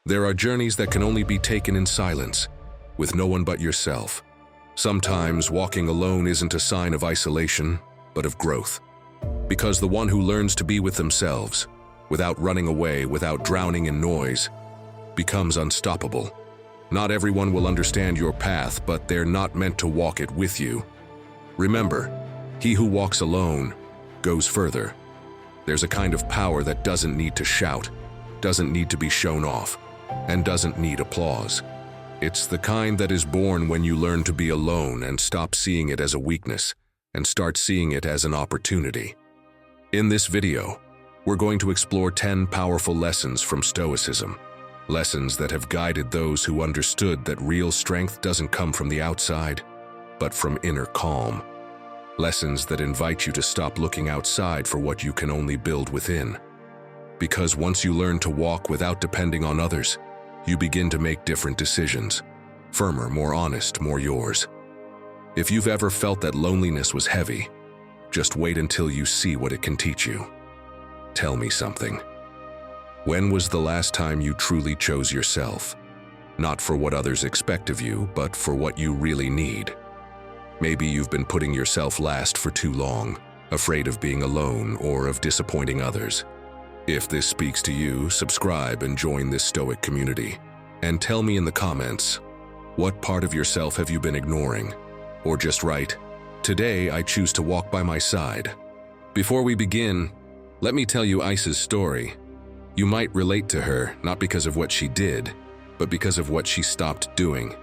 There are journeys that can only be taken in silence, with no one but yourself. Sometimes walking alone isn't a sign of isolation, but of growth. Because the one who learns to be with themselves, without running away, without drowning in noise, becomes unstoppable. Not everyone will understand your path, but they're not meant to walk it with you. Remember, he who walks alone goes further. There's a kind of power that doesn't need to shout, doesn't need to be shown off, and doesn't need applause. It's the kind that is born when you learn to be alone and stop seeing it as a weakness and start seeing it as an opportunity. In this video, we're going to explore 10 powerful lessons from Stoicism. Lessons that have guided those who understood that real strength doesn't come from the outside, but from inner calm. Lessons that invite you to stop looking outside for what you can only build within. Because once you learn to walk without depending on others, you begin to make different decisions. Firmer, more honest, more yours. If you've ever felt that loneliness was heavy, just wait until you see what it can teach you. Tell me something. When was the last time you truly chose yourself? Not for what others expect of you, but for what you really need. Maybe you've been putting yourself last for too long, afraid of being alone or of disappointing others. If this speaks to you, subscribe and join this Stoic community. And tell me in the comments, what part of yourself have you been ignoring? Or just write, "Today I choose to walk by my side." Before we begin, let me tell you Isa's story. You might relate to her, not because of what she did, but because of what she stopped doing.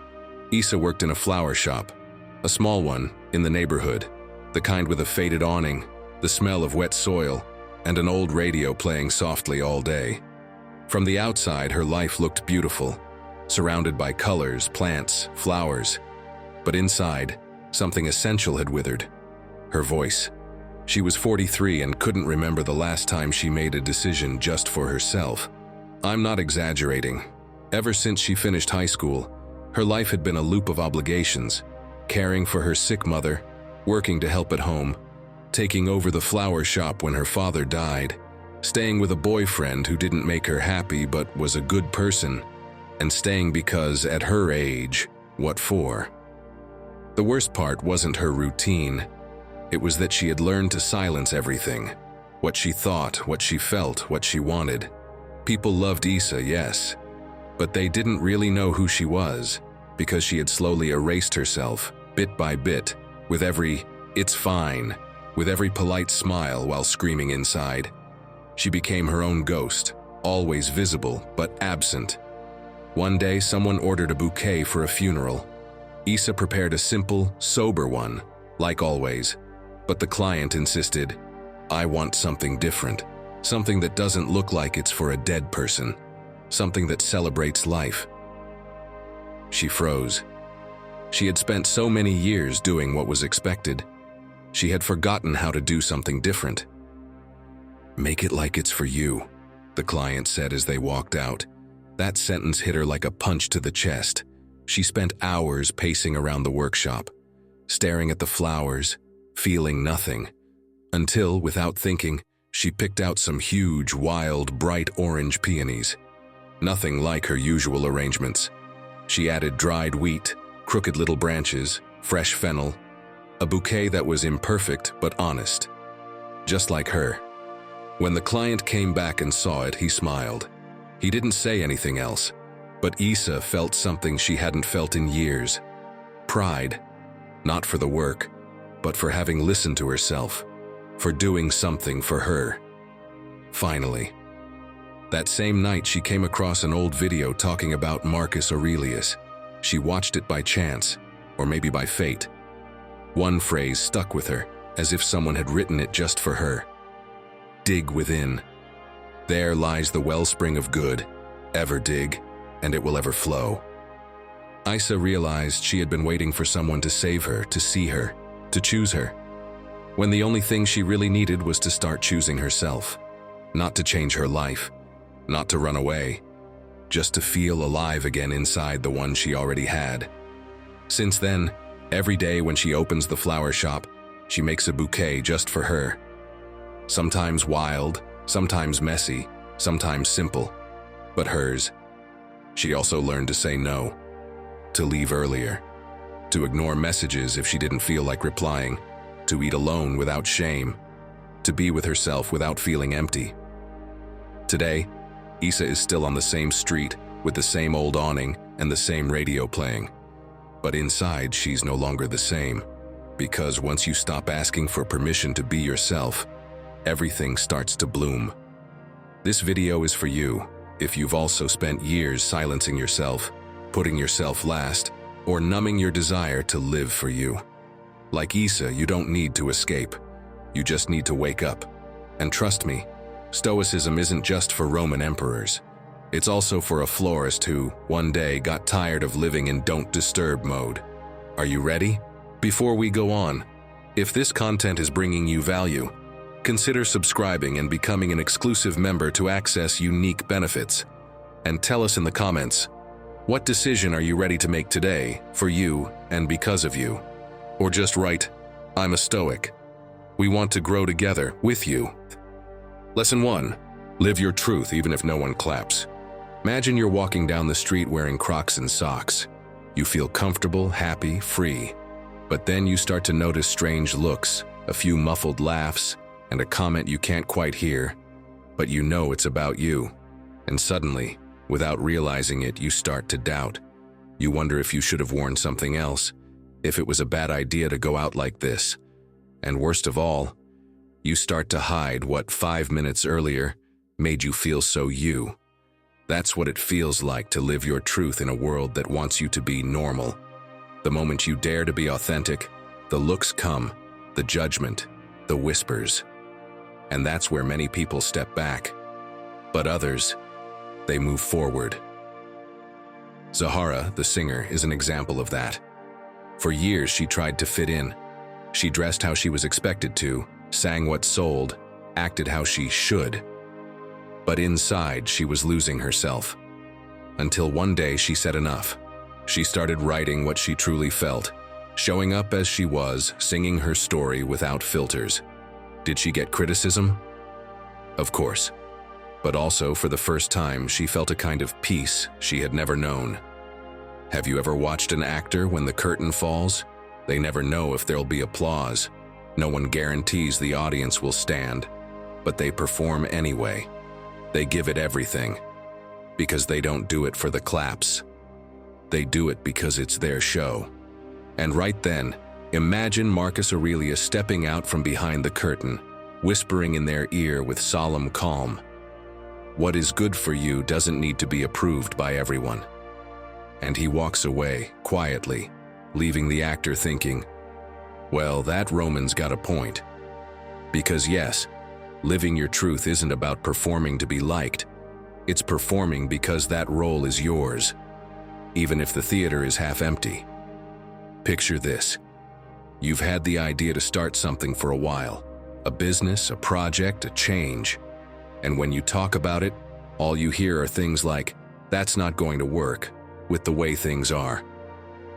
Isa worked in a flower shop, a small one, in the neighborhood, the kind with a faded awning, the smell of wet soil, and an old radio playing softly all day. From the outside, her life looked beautiful, surrounded by colors, plants, flowers. But inside, something essential had withered. Her voice. She was 43 and couldn't remember the last time she made a decision just for herself. I'm not exaggerating. Ever since she finished high school, her life had been a loop of obligations, caring for her sick mother, working to help at home, taking over the flower shop when her father died, staying with a boyfriend who didn't make her happy but was a good person, and staying because, at her age, what for? The worst part wasn't her routine. It was that she had learned to silence everything. What she thought, what she felt, what she wanted. People loved Isa, yes, but they didn't really know who she was, because she had slowly erased herself, bit by bit, with every "it's fine," with every polite smile while screaming inside. She became her own ghost, always visible but absent. One day, someone ordered a bouquet for a funeral. Isa prepared a simple, sober one, like always, but the client insisted, "I want something different, something that doesn't look like it's for a dead person, something that celebrates life." She froze. She had spent so many years doing what was expected. She had forgotten how to do something different. "Make it like it's for you," the client said as they walked out. That sentence hit her like a punch to the chest. She spent hours pacing around the workshop, staring at the flowers, feeling nothing, until, without thinking, she picked out some huge, wild, bright orange peonies. Nothing like her usual arrangements. She added dried wheat, crooked little branches, fresh fennel, a bouquet that was imperfect but honest, just like her. When the client came back and saw it, he smiled. He didn't say anything else, but Isa felt something she hadn't felt in years. Pride, not for the work, but for having listened to herself, for doing something for her. Finally. That same night, she came across an old video talking about Marcus Aurelius. She watched it by chance, or maybe by fate. One phrase stuck with her, as if someone had written it just for her. "Dig within. There lies the wellspring of good. Ever dig, and it will ever flow." Isa realized she had been waiting for someone to save her, to see her, to choose her, when the only thing she really needed was to start choosing herself. Not to change her life, not to run away, just to feel alive again inside the one she already had. Since then, every day when she opens the flower shop, she makes a bouquet just for her. Sometimes wild, sometimes messy, sometimes simple, but hers. She also learned to say no, to leave earlier, to ignore messages if she didn't feel like replying, to eat alone without shame, to be with herself without feeling empty. Today, Isa is still on the same street with the same old awning and the same radio playing. But inside, she's no longer the same, because once you stop asking for permission to be yourself, everything starts to bloom. This video is for you if you've also spent years silencing yourself, putting yourself last, or numbing your desire to live for you. Like Isa, you don't need to escape. You just need to wake up. And trust me, Stoicism isn't just for Roman emperors. It's also for a florist who, one day, got tired of living in don't disturb mode. Are you ready? Before we go on, if this content is bringing you value, consider subscribing and becoming an exclusive member to access unique benefits. And tell us in the comments, what decision are you ready to make today for you and because of you? Or just write, I'm a Stoic. We want to grow together with you. Lesson 1. Live your truth even if no one claps. Imagine you're walking down the street wearing Crocs and socks. You feel comfortable, happy, free. But then you start to notice strange looks, a few muffled laughs, and a comment you can't quite hear, but you know it's about you. And suddenly, without realizing it, you start to doubt. You wonder if you should have worn something else, if it was a bad idea to go out like this. And worst of all, you start to hide what 5 minutes earlier made you feel so you. That's what it feels like to live your truth in a world that wants you to be normal. The moment you dare to be authentic, the looks come, the judgment, the whispers. And that's where many people step back. But others, they move forward. Zahara, the singer, is an example of that. For years, she tried to fit in. She dressed how she was expected to, sang what sold, acted how she should. But inside, she was losing herself. Until one day she said enough. She started writing what she truly felt, showing up as she was, singing her story without filters. Did she get criticism? Of course. But also, for the first time, she felt a kind of peace she had never known. Have you ever watched an actor when the curtain falls? They never know if there'll be applause. No one guarantees the audience will stand, but they perform anyway. They give it everything, because they don't do it for the claps. They do it because it's their show. And right then, imagine Marcus Aurelius stepping out from behind the curtain, whispering in their ear with solemn calm, "What is good for you doesn't need to be approved by everyone." And he walks away, quietly, leaving the actor thinking, well, that Roman's got a point. Because yes, living your truth isn't about performing to be liked. It's performing because that role is yours, even if the theater is half empty. Picture this. You've had the idea to start something for a while, a business, a project, a change. And when you talk about it, all you hear are things like, that's not going to work with the way things are.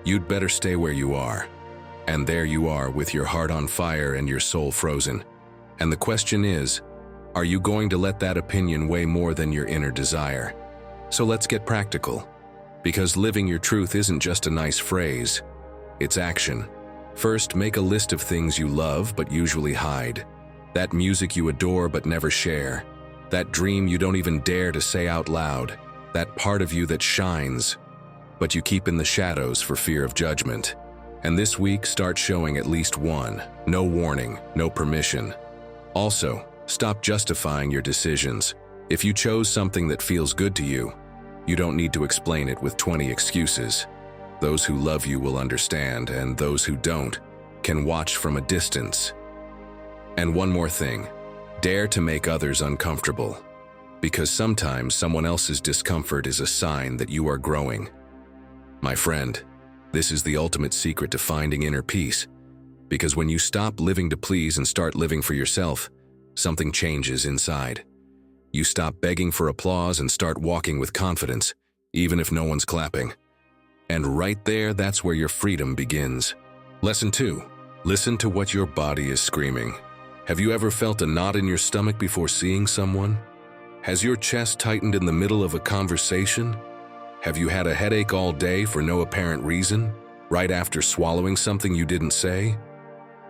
You'd better stay where you are. And there you are with your heart on fire and your soul frozen. And the question is, are you going to let that opinion weigh more than your inner desire? So let's get practical. Because living your truth isn't just a nice phrase, it's action. First, make a list of things you love but usually hide. That music you adore but never share. That dream you don't even dare to say out loud. That part of you that shines, but you keep in the shadows for fear of judgment. And this week, start showing at least one. No warning, no permission. Also, stop justifying your decisions. If you chose something that feels good to you, you don't need to explain it with 20 excuses. Those who love you will understand, and those who don't can watch from a distance. And one more thing, dare to make others uncomfortable. Because sometimes someone else's discomfort is a sign that you are growing. My friend, this is the ultimate secret to finding inner peace. Because when you stop living to please and start living for yourself, something changes inside. You stop begging for applause and start walking with confidence, even if no one's clapping. And right there, that's where your freedom begins. Lesson 2. Listen to what your body is screaming. Have you ever felt a knot in your stomach before seeing someone? Has your chest tightened in the middle of a conversation? Have you had a headache all day for no apparent reason, right after swallowing something you didn't say?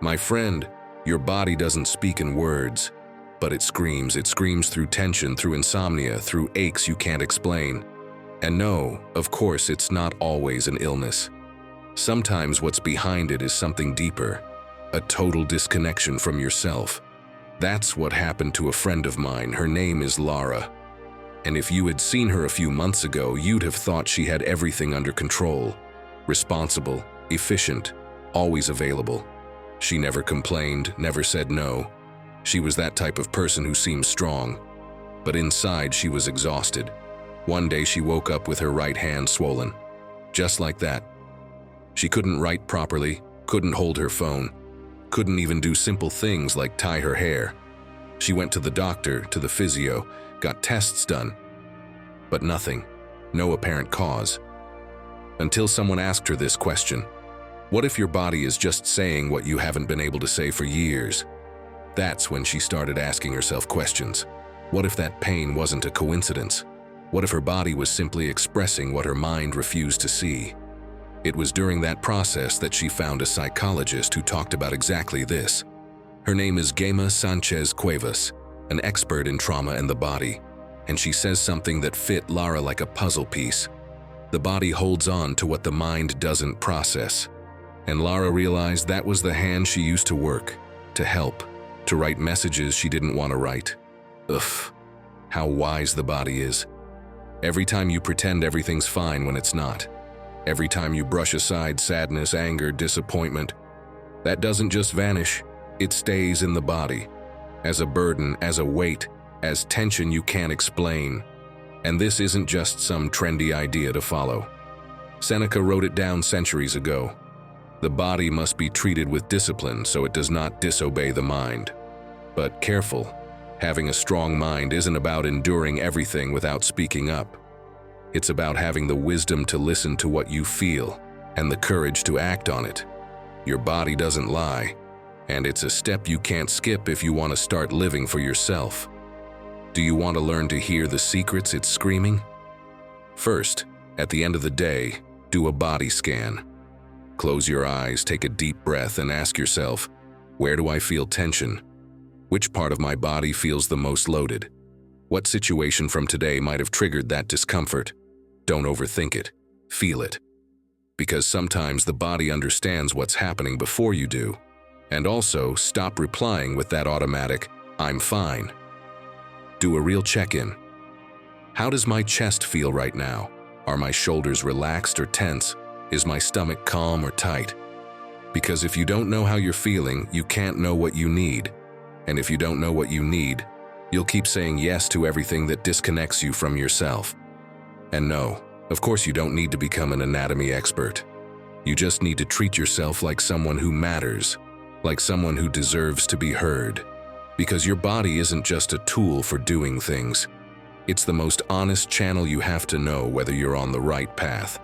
My friend, your body doesn't speak in words, but it screams. It screams through tension, through insomnia, through aches you can't explain. And no, of course, it's not always an illness. Sometimes what's behind it is something deeper, a total disconnection from yourself. That's what happened to a friend of mine. Her name is Lara. And if you had seen her a few months ago, you'd have thought she had everything under control. Responsible, efficient, always available. She never complained, never said no. She was that type of person who seemed strong. But inside, she was exhausted. One day she woke up with her right hand swollen. Just like that. She couldn't write properly, couldn't hold her phone, couldn't even do simple things like tie her hair. She went to the doctor, to the physio, got tests done, but nothing, no apparent cause. Until someone asked her this question: what if your body is just saying what you haven't been able to say for years? That's when she started asking herself questions. What if that pain wasn't a coincidence? What if her body was simply expressing what her mind refused to see? It was during that process that she found a psychologist who talked about exactly this. Her name is Gema Sanchez Cuevas, an expert in trauma and the body, and she says something that fit Lara like a puzzle piece. The body holds on to what the mind doesn't process. And Lara realized that was the hand she used to work, to help, to write messages she didn't want to write. Ugh, how wise the body is. Every time you pretend everything's fine when it's not. Every time you brush aside sadness, anger, disappointment, that doesn't just vanish, it stays in the body. As a burden, as a weight, as tension you can't explain. And this isn't just some trendy idea to follow. Seneca wrote it down centuries ago. The body must be treated with discipline so it does not disobey the mind. But careful, having a strong mind isn't about enduring everything without speaking up. It's about having the wisdom to listen to what you feel and the courage to act on it. Your body doesn't lie, and it's a step you can't skip if you want to start living for yourself. Do you want to learn to hear the secrets it's screaming? First, at the end of the day, do a body scan. Close your eyes, take a deep breath, and ask yourself, where do I feel tension? Which part of my body feels the most loaded? What situation from today might have triggered that discomfort? Don't overthink it. Feel it. Because sometimes the body understands what's happening before you do. And also, stop replying with that automatic, "I'm fine." Do a real check-in. How does my chest feel right now? Are my shoulders relaxed or tense? Is my stomach calm or tight? Because if you don't know how you're feeling, you can't know what you need. And if you don't know what you need, you'll keep saying yes to everything that disconnects you from yourself. And no, of course you don't need to become an anatomy expert. You just need to treat yourself like someone who matters, like someone who deserves to be heard. Because your body isn't just a tool for doing things. It's the most honest channel you have to know whether you're on the right path.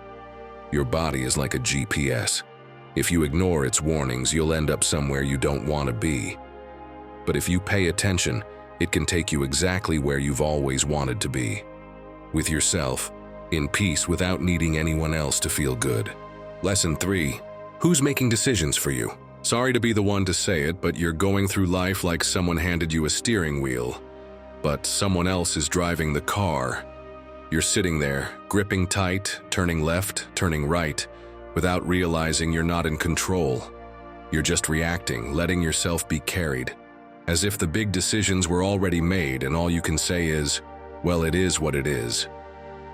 Your body is like a GPS. If you ignore its warnings, you'll end up somewhere you don't want to be. But if you pay attention, it can take you exactly where you've always wanted to be. With yourself, in peace without needing anyone else to feel good. Lesson 3. Who's making decisions for you? Sorry to be the one to say it, but you're going through life like someone handed you a steering wheel, but someone else is driving the car. You're sitting there, gripping tight, turning left, turning right, without realizing you're not in control. You're just reacting, letting yourself be carried, as if the big decisions were already made and all you can say is, well, it is what it is.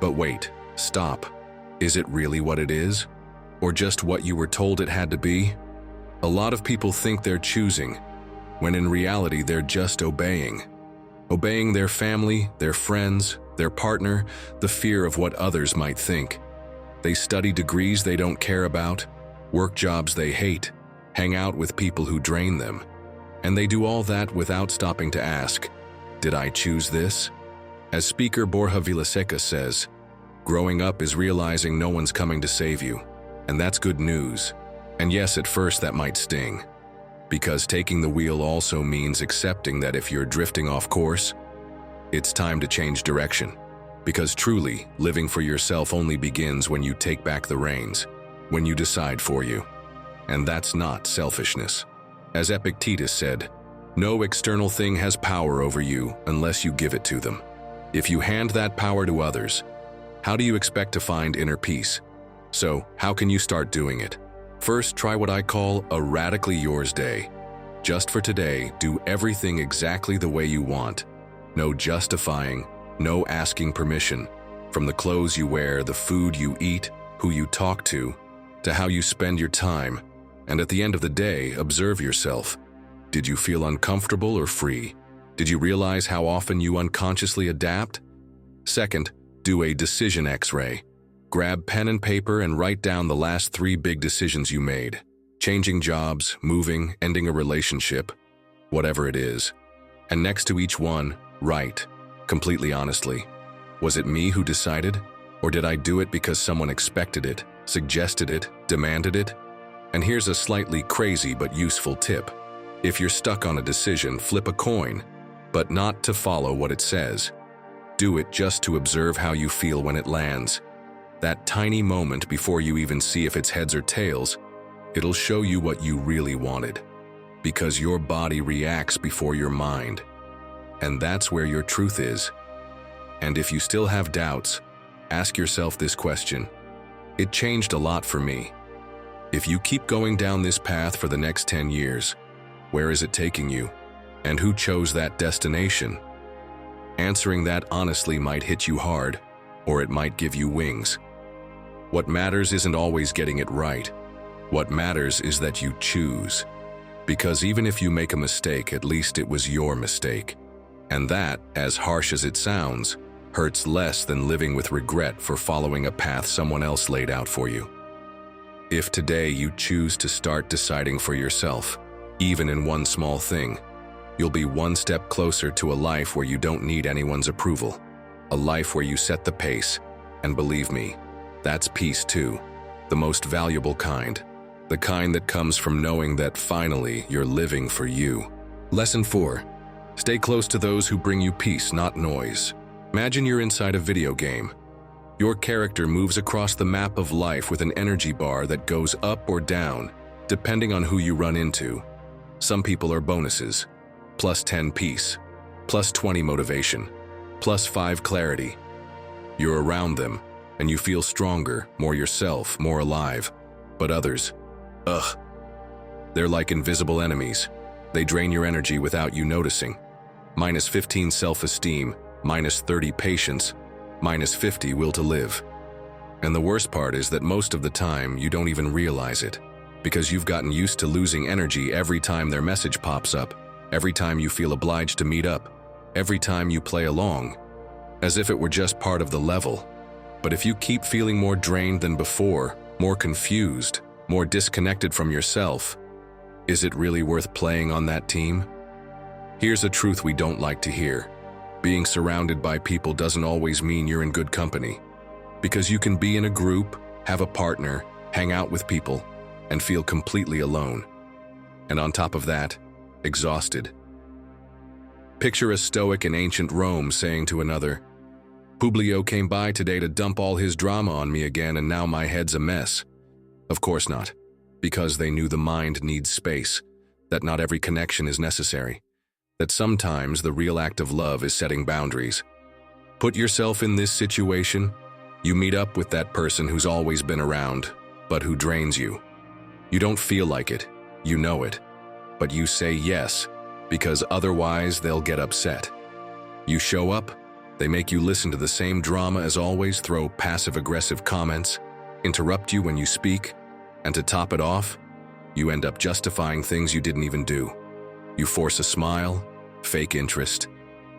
But wait, stop. Is it really what it is? Or just what you were told it had to be? A lot of people think they're choosing, when in reality they're just obeying. Obeying their family, their friends, their partner, the fear of what others might think. They study degrees they don't care about, work jobs they hate, hang out with people who drain them. And they do all that without stopping to ask, did I choose this? As speaker Borja Vilaseca says, growing up is realizing no one's coming to save you. And that's good news. And yes, at first that might sting. Because taking the wheel also means accepting that if you're drifting off course, it's time to change direction. Because truly, living for yourself only begins when you take back the reins, when you decide for you. And that's not selfishness. As Epictetus said, no external thing has power over you unless you give it to them. If you hand that power to others, how do you expect to find inner peace? So, how can you start doing it? First, try what I call a radically yours day. Just for today, do everything exactly the way you want. No justifying, no asking permission. From the clothes you wear, the food you eat, who you talk to how you spend your time. And at the end of the day, observe yourself. Did you feel uncomfortable or free? Did you realize how often you unconsciously adapt? Second, do a decision X-ray. Grab pen and paper and write down the last 3 big decisions you made. Changing jobs, moving, ending a relationship, whatever it is. And next to each one, write, completely honestly, was it me who decided? Or did I do it because someone expected it, suggested it, demanded it? And here's a slightly crazy but useful tip. If you're stuck on a decision, flip a coin, but not to follow what it says. Do it just to observe how you feel when it lands. That tiny moment before you even see if it's heads or tails, it'll show you what you really wanted. Because your body reacts before your mind. And that's where your truth is. And if you still have doubts, ask yourself this question. It changed a lot for me. If you keep going down this path for the next 10 years, where is it taking you? And who chose that destination? Answering that honestly might hit you hard, or it might give you wings. What matters isn't always getting it right. What matters is that you choose. Because even if you make a mistake, at least it was your mistake. And that, as harsh as it sounds, hurts less than living with regret for following a path someone else laid out for you. If today you choose to start deciding for yourself, even in one small thing, you'll be one step closer to a life where you don't need anyone's approval. A life where you set the pace. And believe me, that's peace too. The most valuable kind. The kind that comes from knowing that finally you're living for you. Lesson 4. Stay close to those who bring you peace, not noise. Imagine you're inside a video game. Your character moves across the map of life with an energy bar that goes up or down, depending on who you run into. Some people are bonuses. +10 peace, +20 motivation, +5 clarity. You're around them, and you feel stronger, more yourself, more alive. But others, they're like invisible enemies. They drain your energy without you noticing. -15 self-esteem, -30 patience, -50 will to live. And the worst part is that most of the time you don't even realize it, because you've gotten used to losing energy every time their message pops up, every time you feel obliged to meet up, every time you play along, as if it were just part of the level. But if you keep feeling more drained than before, more confused, more disconnected from yourself, is it really worth playing on that team? Here's a truth we don't like to hear. Being surrounded by people doesn't always mean you're in good company. Because you can be in a group, have a partner, hang out with people, and feel completely alone. And on top of that, exhausted. Picture a Stoic in ancient Rome saying to another, "Publio came by today to dump all his drama on me again, and now my head's a mess." Of course not, because they knew the mind needs space, that not every connection is necessary, that sometimes the real act of love is setting boundaries. Put yourself in this situation. You meet up with that person who's always been around, but who drains you. You don't feel like it, you know it, but you say yes, because otherwise they'll get upset. You show up, they make you listen to the same drama as always, throw passive-aggressive comments, interrupt you when you speak, and to top it off, you end up justifying things you didn't even do. You force a smile, fake interest,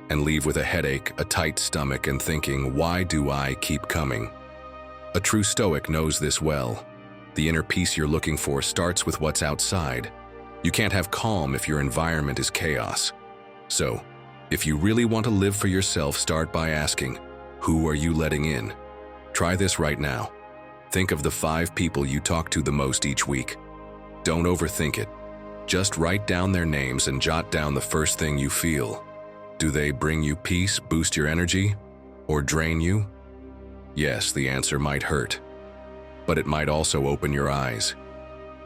and leave with a headache, a tight stomach, and thinking, why do I keep coming? A true Stoic knows this well. The inner peace you're looking for starts with what's outside. You can't have calm if your environment is chaos. So, if you really want to live for yourself, start by asking, who are you letting in? Try this right now. Think of the 5 people you talk to the most each week. Don't overthink it. Just write down their names and jot down the first thing you feel. Do they bring you peace, boost your energy? or drain you? Yes, the answer might hurt, but it might also open your eyes.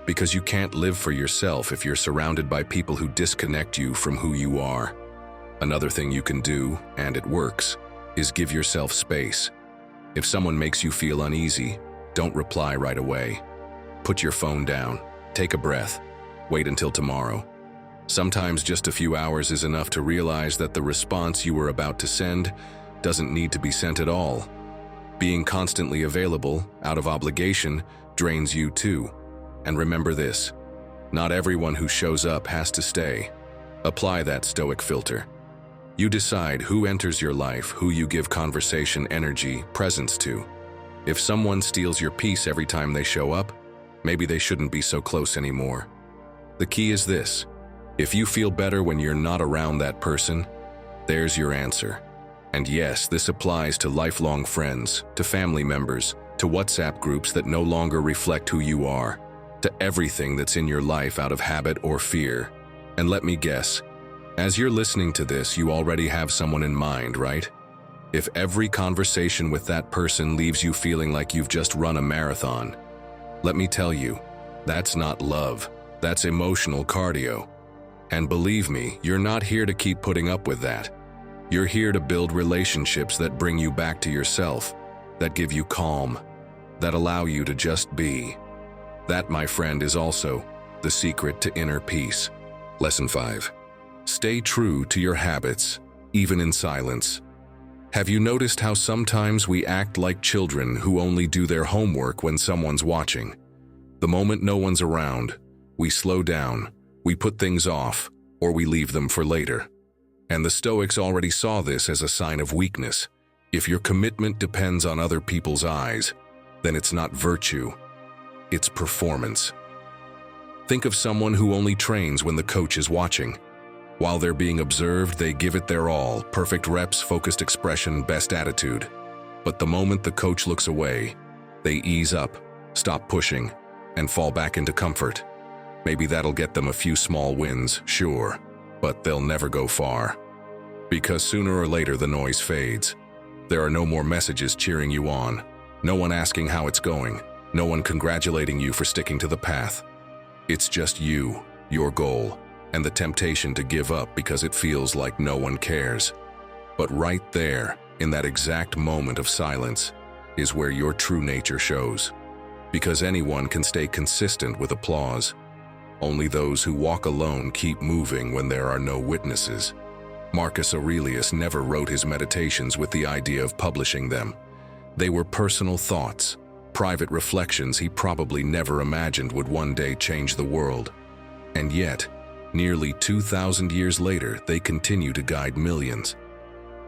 Because you can't live for yourself if you're surrounded by people who disconnect you from who you are. Another thing you can do, and it works, is give yourself space. If someone makes you feel uneasy, don't reply right away. Put your phone down, take a breath, wait until tomorrow. Sometimes just a few hours is enough to realize that the response you were about to send doesn't need to be sent at all. Being constantly available, out of obligation, drains you too. And remember this, not everyone who shows up has to stay. Apply that Stoic filter. You decide who enters your life, who you give conversation, energy, presence to. If someone steals your peace every time they show up, maybe they shouldn't be so close anymore. The key is this: if you feel better when you're not around that person, there's your answer. And yes, this applies to lifelong friends, to family members, to WhatsApp groups that no longer reflect who you are, to everything that's in your life out of habit or fear. And let me guess, as you're listening to this, you already have someone in mind, right? If every conversation with that person leaves you feeling like you've just run a marathon, let me tell you, that's not love, that's emotional cardio. And believe me, you're not here to keep putting up with that. You're here to build relationships that bring you back to yourself, that give you calm, that allow you to just be. That, my friend, is also the secret to inner peace. Lesson 5. Stay true to your habits, even in silence. Have you noticed how sometimes we act like children who only do their homework when someone's watching? The moment no one's around, we slow down, we put things off, or we leave them for later. And the Stoics already saw this as a sign of weakness. If your commitment depends on other people's eyes, then it's not virtue, it's performance. Think of someone who only trains when the coach is watching. While they're being observed, they give it their all, perfect reps, focused expression, best attitude. But the moment the coach looks away, they ease up, stop pushing, and fall back into comfort. Maybe that'll get them a few small wins, sure, but they'll never go far. Because sooner or later the noise fades. There are no more messages cheering you on, no one asking how it's going, no one congratulating you for sticking to the path. It's just you, your goal, and the temptation to give up because it feels like no one cares. But right there, in that exact moment of silence, is where your true nature shows. Because anyone can stay consistent with applause. Only those who walk alone keep moving when there are no witnesses. Marcus Aurelius never wrote his meditations with the idea of publishing them. They were personal thoughts, private reflections he probably never imagined would one day change the world. And yet, nearly 2,000 years later, they continue to guide millions.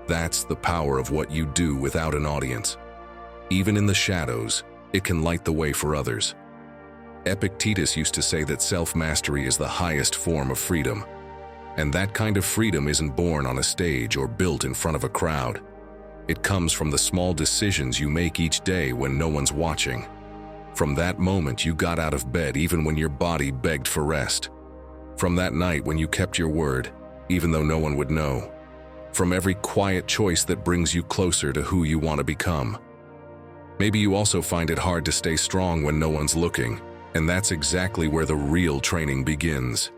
That's the power of what you do without an audience. Even in the shadows, it can light the way for others. Epictetus used to say that self-mastery is the highest form of freedom. And that kind of freedom isn't born on a stage or built in front of a crowd. It comes from the small decisions you make each day when no one's watching. From that moment you got out of bed even when your body begged for rest. From that night when you kept your word, even though no one would know. From every quiet choice that brings you closer to who you want to become. Maybe you also find it hard to stay strong when no one's looking, and that's exactly where the real training begins.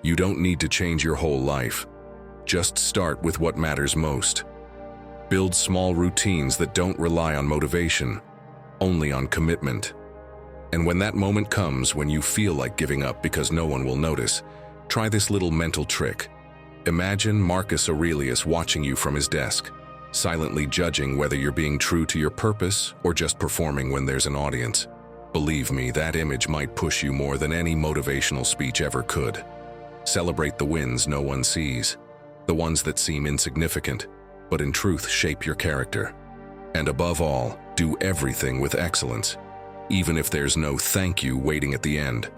You don't need to change your whole life. Just start with what matters most. Build small routines that don't rely on motivation, only on commitment. And when that moment comes when you feel like giving up because no one will notice, try this little mental trick. Imagine Marcus Aurelius watching you from his desk, silently judging whether you're being true to your purpose or just performing when there's an audience. Believe me, that image might push you more than any motivational speech ever could. Celebrate the wins no one sees, the ones that seem insignificant, but in truth shape your character. And above all, do everything with excellence, even if there's no thank you waiting at the end.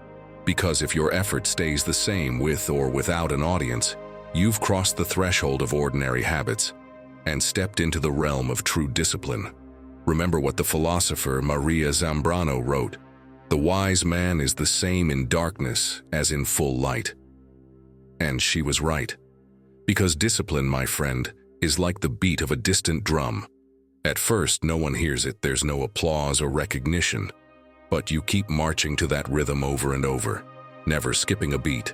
Because if your effort stays the same with or without an audience, you've crossed the threshold of ordinary habits and stepped into the realm of true discipline. Remember what the philosopher Maria Zambrano wrote, "The wise man is the same in darkness as in full light." And she was right. Because discipline, my friend, is like the beat of a distant drum. At first, no one hears it, there's no applause or recognition. But you keep marching to that rhythm over and over, never skipping a beat.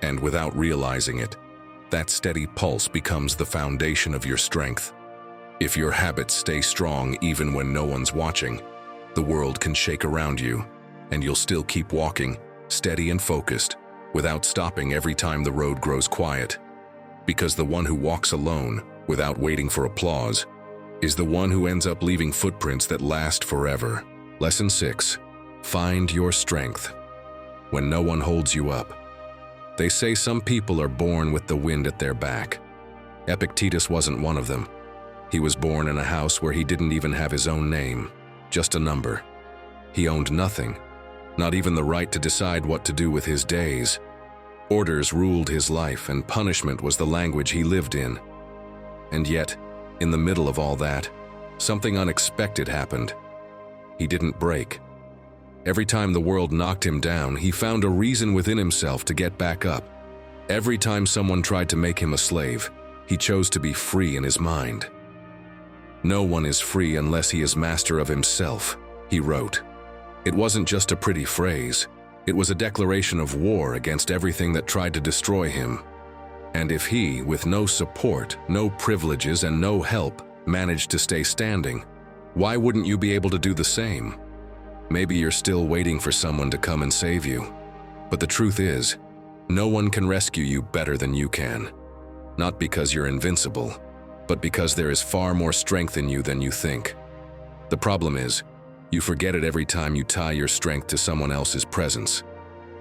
And without realizing it, that steady pulse becomes the foundation of your strength. If your habits stay strong even when no one's watching, the world can shake around you, and you'll still keep walking, steady and focused, without stopping every time the road grows quiet. Because the one who walks alone, without waiting for applause, is the one who ends up leaving footprints that last forever. Lesson 6. Find your strength. When no one holds you up. They say some people are born with the wind at their back. Epictetus wasn't one of them. He was born in a house where he didn't even have his own name, just a number. He owned nothing, not even the right to decide what to do with his days. Orders ruled his life, and punishment was the language he lived in. And yet, in the middle of all that, something unexpected happened. He didn't break. Every time the world knocked him down, he found a reason within himself to get back up. Every time someone tried to make him a slave, he chose to be free in his mind. No one is free unless he is master of himself, he wrote. It wasn't just a pretty phrase. It was a declaration of war against everything that tried to destroy him. And if he, with no support, no privileges, and no help, managed to stay standing, why wouldn't you be able to do the same? Maybe you're still waiting for someone to come and save you. But the truth is, no one can rescue you better than you can. Not because you're invincible, but because there is far more strength in you than you think. The problem is, you forget it every time you tie your strength to someone else's presence.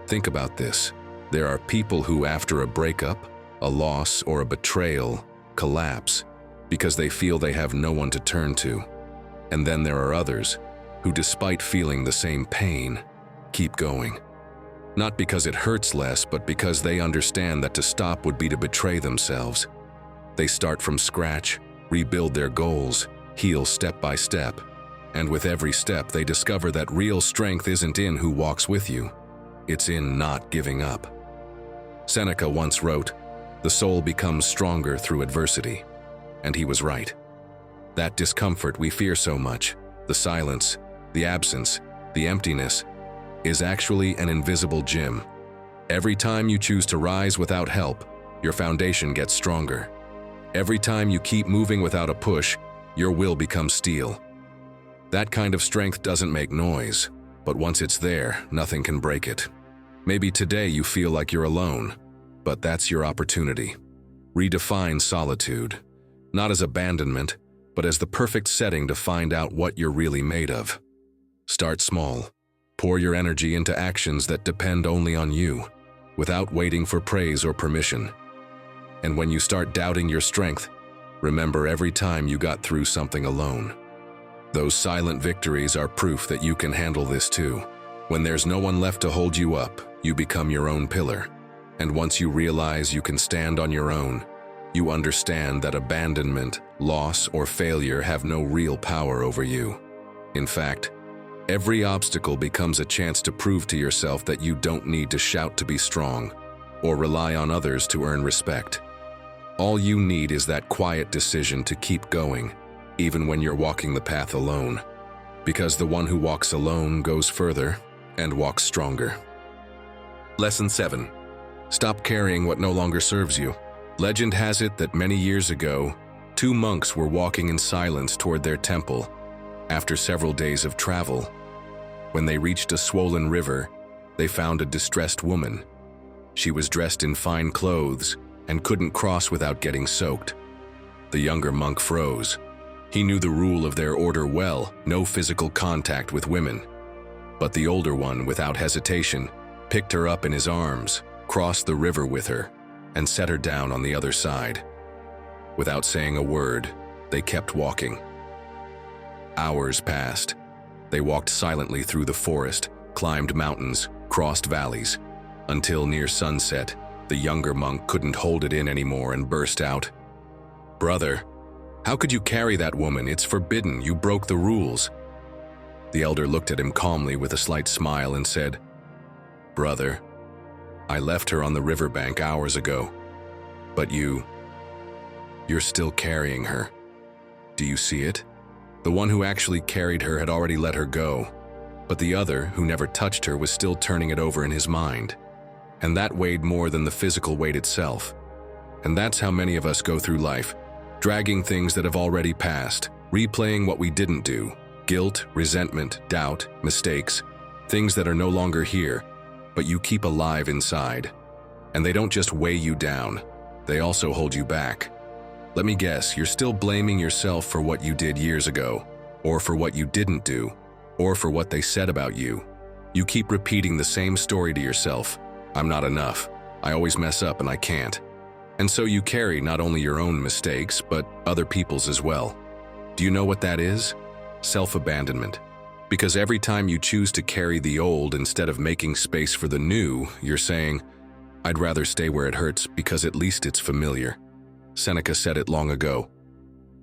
Think about this. There are people who, after a breakup, a loss, or a betrayal, collapse because they feel they have no one to turn to. And then there are others who, despite feeling the same pain, keep going. Not because it hurts less, but because they understand that to stop would be to betray themselves. They start from scratch, rebuild their goals, heal step by step. And with every step, they discover that real strength isn't in who walks with you. It's in not giving up. Seneca once wrote, "The soul becomes stronger through adversity." And he was right. That discomfort we fear so much, the silence, the absence, the emptiness, is actually an invisible gym. Every time you choose to rise without help, your foundation gets stronger. Every time you keep moving without a push, your will becomes steel. That kind of strength doesn't make noise, but once it's there, nothing can break it. Maybe today you feel like you're alone, but that's your opportunity. Redefine solitude, not as abandonment, but as the perfect setting to find out what you're really made of. Start small. Pour your energy into actions that depend only on you, without waiting for praise or permission. And when you start doubting your strength, remember every time you got through something alone. Those silent victories are proof that you can handle this too. When there's no one left to hold you up, you become your own pillar. And once you realize you can stand on your own, you understand that abandonment, loss, or failure have no real power over you. In fact, every obstacle becomes a chance to prove to yourself that you don't need to shout to be strong, or rely on others to earn respect. All you need is that quiet decision to keep going, even when you're walking the path alone. Because the one who walks alone goes further and walks stronger. Lesson 7. Stop carrying what no longer serves you. Legend has it that many years ago, 2 monks were walking in silence toward their temple after several days of travel. When they reached a swollen river, they found a distressed woman. She was dressed in fine clothes and couldn't cross without getting soaked. The younger monk froze. He knew the rule of their order well, no physical contact with women. But the older one, without hesitation, picked her up in his arms, crossed the river with her, and set her down on the other side. Without saying a word, they kept walking. Hours passed. They walked silently through the forest, climbed mountains, crossed valleys, until near sunset, the younger monk couldn't hold it in anymore and burst out, "Brother, how could you carry that woman? It's forbidden. You broke the rules." The elder looked at him calmly with a slight smile and said, "Brother, I left her on the riverbank hours ago, but you're still carrying her. Do you see it? The one who actually carried her had already let her go, but the other, who never touched her, was still turning it over in his mind. And that weighed more than the physical weight itself. And that's how many of us go through life, dragging things that have already passed, replaying what we didn't do, guilt, resentment, doubt, mistakes, things that are no longer here, but you keep alive inside. And they don't just weigh you down, they also hold you back. Let me guess, you're still blaming yourself for what you did years ago, or for what you didn't do, or for what they said about you. You keep repeating the same story to yourself. I'm not enough. I always mess up and I can't. And so you carry not only your own mistakes, but other people's as well. Do you know what that is? Self-abandonment. Because every time you choose to carry the old instead of making space for the new, you're saying, I'd rather stay where it hurts because at least it's familiar. Seneca said it long ago.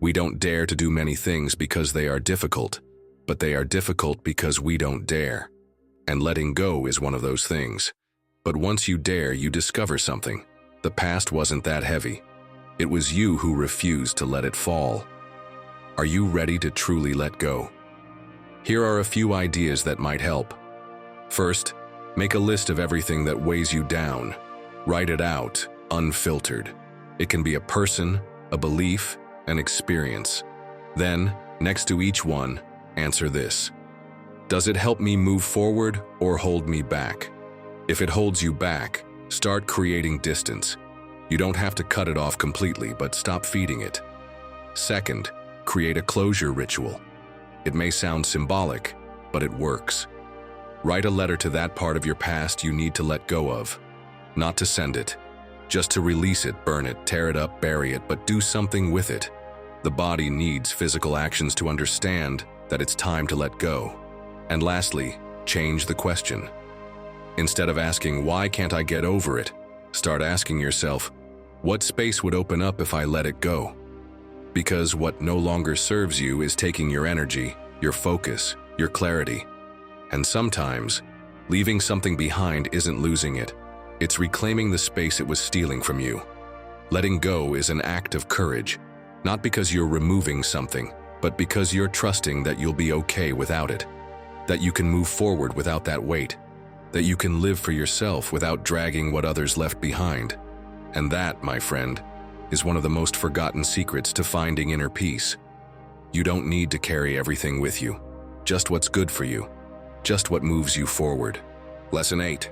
We don't dare to do many things because they are difficult, but they are difficult because we don't dare. And letting go is one of those things. But once you dare, you discover something. The past wasn't that heavy. It was you who refused to let it fall. Are you ready to truly let go? Here are a few ideas that might help. First, make a list of everything that weighs you down. Write it out, unfiltered. It can be a person, a belief, an experience. Then, next to each one, answer this. Does it help me move forward or hold me back? If it holds you back, start creating distance. You don't have to cut it off completely, but stop feeding it. Second, create a closure ritual. It may sound symbolic, but it works. Write a letter to that part of your past you need to let go of. Not to send it, just to release it, burn it, tear it up, bury it, but do something with it. The body needs physical actions to understand that it's time to let go. And lastly, change the question. Instead of asking, why can't I get over it? Start asking yourself, what space would open up if I let it go? Because what no longer serves you is taking your energy, your focus, your clarity. And sometimes, leaving something behind isn't losing it. It's reclaiming the space it was stealing from you. Letting go is an act of courage, not because you're removing something, but because you're trusting that you'll be okay without it, that you can move forward without that weight, that you can live for yourself without dragging what others left behind. And that, my friend, is one of the most forgotten secrets to finding inner peace. You don't need to carry everything with you, just what's good for you, just what moves you forward. Lesson 8.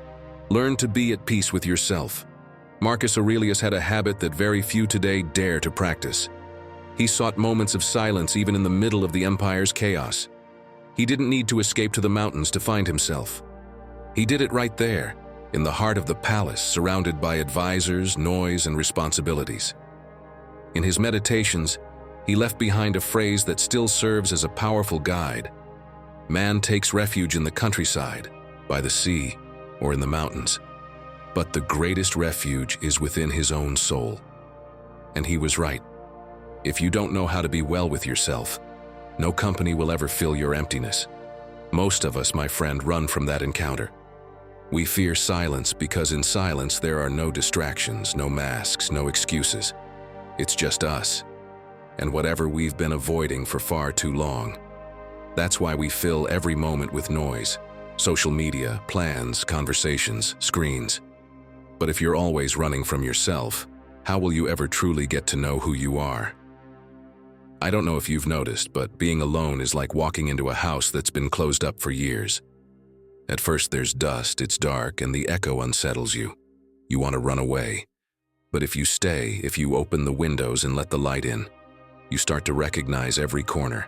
Learn to be at peace with yourself. Marcus Aurelius had a habit that very few today dare to practice. He sought moments of silence even in the middle of the empire's chaos. He didn't need to escape to the mountains to find himself. He did it right there, in the heart of the palace, surrounded by advisors, noise, and responsibilities. In his meditations, he left behind a phrase that still serves as a powerful guide. Man takes refuge in the countryside, by the sea, or in the mountains. But the greatest refuge is within his own soul. And he was right. If you don't know how to be well with yourself, no company will ever fill your emptiness. Most of us, my friend, run from that encounter. We fear silence because in silence there are no distractions, no masks, no excuses. It's just us, and whatever we've been avoiding for far too long. That's why we fill every moment with noise. Social media, plans, conversations, screens. But if you're always running from yourself, how will you ever truly get to know who you are? I don't know if you've noticed, but being alone is like walking into a house that's been closed up for years. At first there's dust, it's dark, and the echo unsettles you. You want to run away. But if you stay, if you open the windows and let the light in, you start to recognize every corner.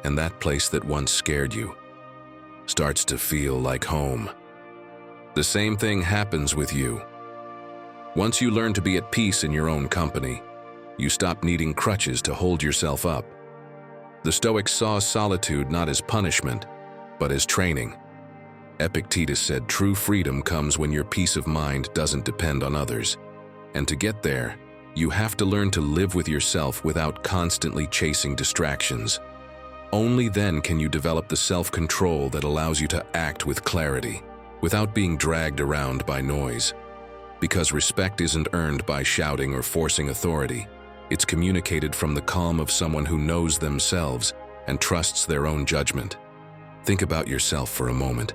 And that place that once scared you starts to feel like home. The same thing happens with you. Once you learn to be at peace in your own company, you stop needing crutches to hold yourself up. The Stoics saw solitude not as punishment, but as training. Epictetus said true freedom comes when your peace of mind doesn't depend on others. And to get there, you have to learn to live with yourself without constantly chasing distractions. Only then can you develop the self-control that allows you to act with clarity, without being dragged around by noise. Because respect isn't earned by shouting or forcing authority. It's communicated from the calm of someone who knows themselves and trusts their own judgment. Think about yourself for a moment.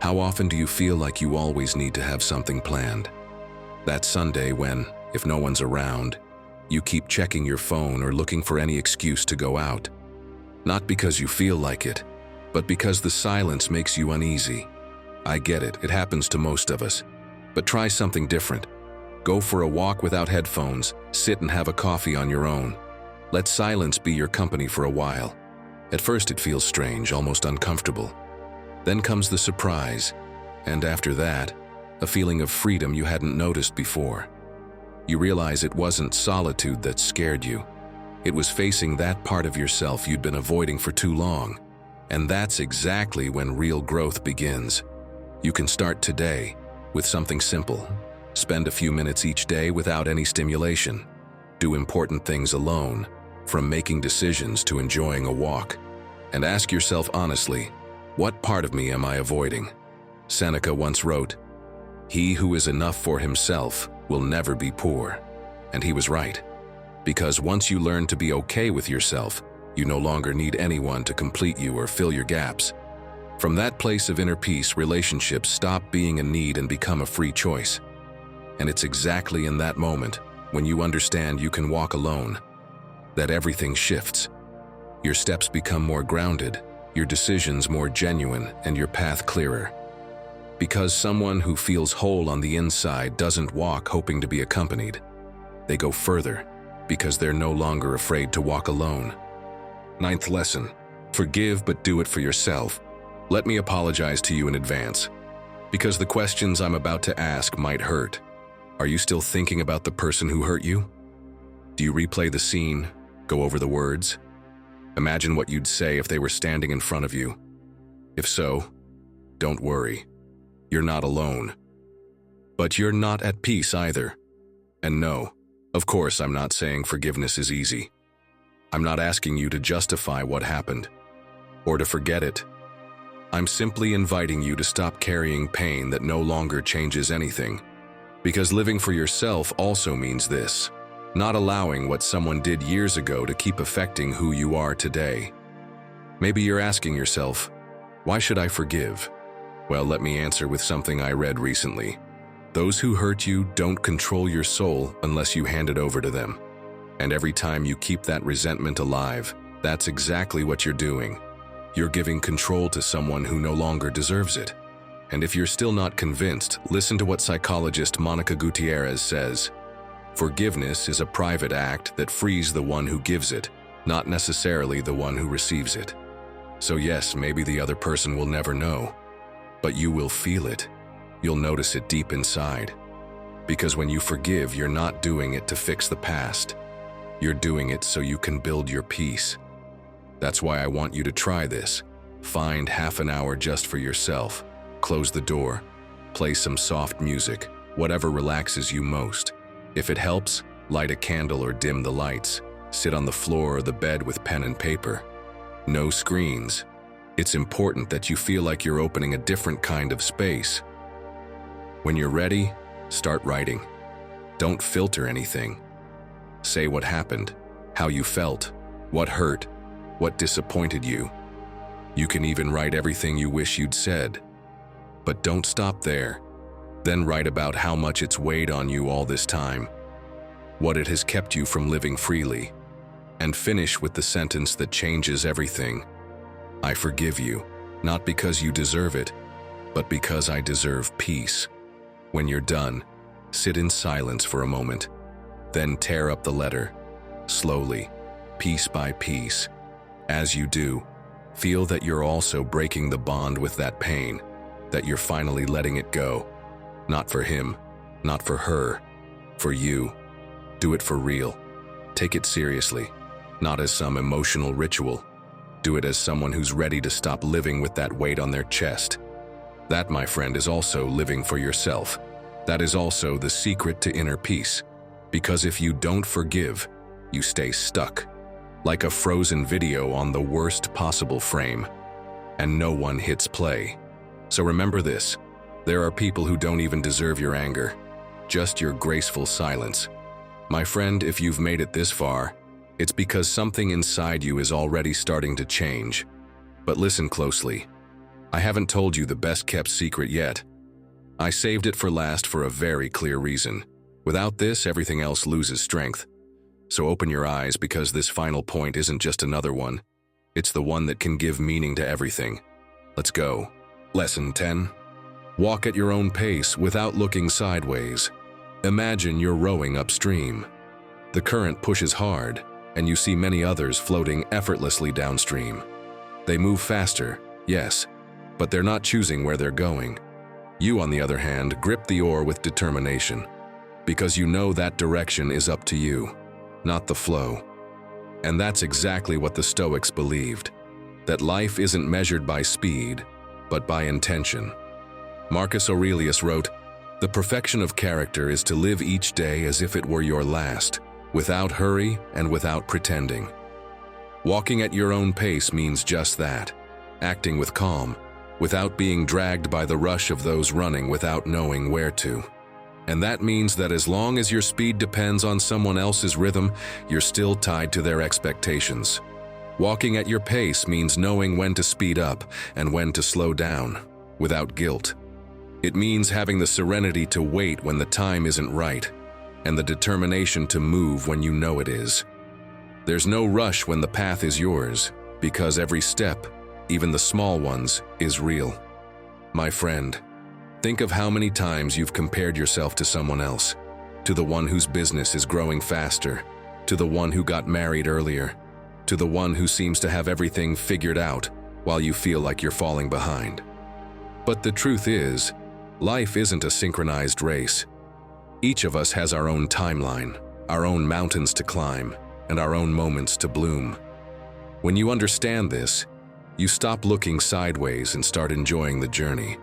How often do you feel like you always need to have something planned? That Sunday when, if no one's around, you keep checking your phone or looking for any excuse to go out. Not because you feel like it, but because the silence makes you uneasy. I get it, it happens to most of us. But try something different. Go for a walk without headphones, sit and have a coffee on your own. Let silence be your company for a while. At first it feels strange, almost uncomfortable. Then comes the surprise, and after that, a feeling of freedom you hadn't noticed before. You realize it wasn't solitude that scared you. It was facing that part of yourself you'd been avoiding for too long. And that's exactly when real growth begins. You can start today with something simple. Spend a few minutes each day without any stimulation. Do important things alone, from making decisions to enjoying a walk. And ask yourself honestly, what part of me am I avoiding? Seneca once wrote, "He who is enough for himself will never be poor." And he was right. Because once you learn to be okay with yourself, you no longer need anyone to complete you or fill your gaps. From that place of inner peace, relationships stop being a need and become a free choice. And it's exactly in that moment, when you understand you can walk alone, that everything shifts. Your steps become more grounded, your decisions more genuine, and your path clearer. Because someone who feels whole on the inside doesn't walk hoping to be accompanied. They go further, because they're no longer afraid to walk alone. Ninth lesson, forgive but do it for yourself. Let me apologize to you in advance, because the questions I'm about to ask might hurt. Are you still thinking about the person who hurt you? Do you replay the scene, go over the words? Imagine what you'd say if they were standing in front of you. If so, don't worry. You're not alone. But you're not at peace either. And no, of course I'm not saying forgiveness is easy. I'm not asking you to justify what happened, or to forget it. I'm simply inviting you to stop carrying pain that no longer changes anything. Because living for yourself also means this: not allowing what someone did years ago to keep affecting who you are today. Maybe you're asking yourself, why should I forgive? Well, let me answer with something I read recently. Those who hurt you don't control your soul unless you hand it over to them. And every time you keep that resentment alive, that's exactly what you're doing. You're giving control to someone who no longer deserves it. And if you're still not convinced, listen to what psychologist Monica Gutierrez says. Forgiveness is a private act that frees the one who gives it, not necessarily the one who receives it. So yes, maybe the other person will never know, but you will feel it. You'll notice it deep inside. Because when you forgive, you're not doing it to fix the past. You're doing it so you can build your peace. That's why I want you to try this. Find half an hour just for yourself. Close the door. Play some soft music, whatever relaxes you most. If it helps, light a candle or dim the lights. Sit on the floor or the bed with pen and paper. No screens. It's important that you feel like you're opening a different kind of space. When you're ready, start writing. Don't filter anything. Say what happened, how you felt, what hurt, what disappointed you. You can even write everything you wish you'd said. But don't stop there. Then write about how much it's weighed on you all this time, what it has kept you from living freely, and finish with the sentence that changes everything. I forgive you, not because you deserve it, but because I deserve peace. When you're done, sit in silence for a moment, then tear up the letter, slowly, piece by piece. As you do, feel that you're also breaking the bond with that pain, that you're finally letting it go. Not for him, not for her, for you. Do it for real. Take it seriously, not as some emotional ritual. Do it as someone who's ready to stop living with that weight on their chest. That, my friend, is also living for yourself. That is also the secret to inner peace. Because if you don't forgive, you stay stuck, like a frozen video on the worst possible frame, and no one hits play. So remember this, there are people who don't even deserve your anger, just your graceful silence. My friend, if you've made it this far, It's because something inside you is already starting to change. But listen closely. I haven't told you the best-kept secret yet. I saved it for last for a very clear reason. Without this, everything else loses strength. So open your eyes, because this final point isn't just another one. It's the one that can give meaning to everything. Let's go. Lesson 10. Walk at your own pace without looking sideways. Imagine you're rowing upstream. The current pushes hard, and you see many others floating effortlessly downstream. They move faster, yes, but they're not choosing where they're going. You, on the other hand, grip the oar with determination, because you know that direction is up to you, not the flow. And that's exactly what the Stoics believed, that life isn't measured by speed, but by intention. Marcus Aurelius wrote, "The perfection of character is to live each day as if it were your last, without hurry and without pretending." Walking at your own pace means just that, acting with calm, without being dragged by the rush of those running without knowing where to. And that means that as long as your speed depends on someone else's rhythm, you're still tied to their expectations. Walking at your pace means knowing when to speed up and when to slow down, without guilt. It means having the serenity to wait when the time isn't right, and the determination to move when you know it is. There's no rush when the path is yours, because every step, even the small ones, is real. My friend, think of how many times you've compared yourself to someone else, to the one whose business is growing faster, to the one who got married earlier, to the one who seems to have everything figured out while you feel like you're falling behind. But the truth is, life isn't a synchronized race. Each of us has our own timeline, our own mountains to climb, and our own moments to bloom. When you understand this, you stop looking sideways and start enjoying the journey.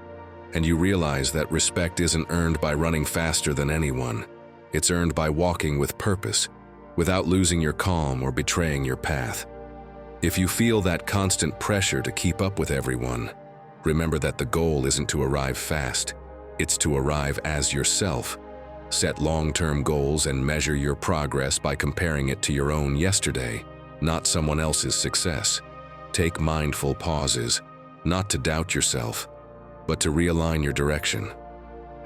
And you realize that respect isn't earned by running faster than anyone. It's earned by walking with purpose, without losing your calm or betraying your path. If you feel that constant pressure to keep up with everyone, remember that the goal isn't to arrive fast, it's to arrive as yourself. Set long-term goals and measure your progress by comparing it to your own yesterday, not someone else's success. Take mindful pauses, not to doubt yourself, but to realign your direction.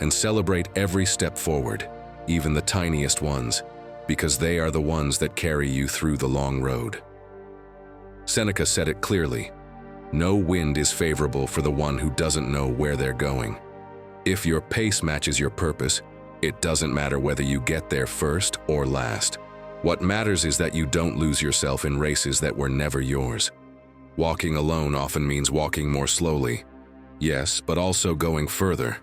And celebrate every step forward, even the tiniest ones, because they are the ones that carry you through the long road. Seneca said it clearly, "No wind is favorable for the one who doesn't know where they're going." If your pace matches your purpose, it doesn't matter whether you get there first or last. What matters is that you don't lose yourself in races that were never yours. Walking alone often means walking more slowly, yes, but also going further,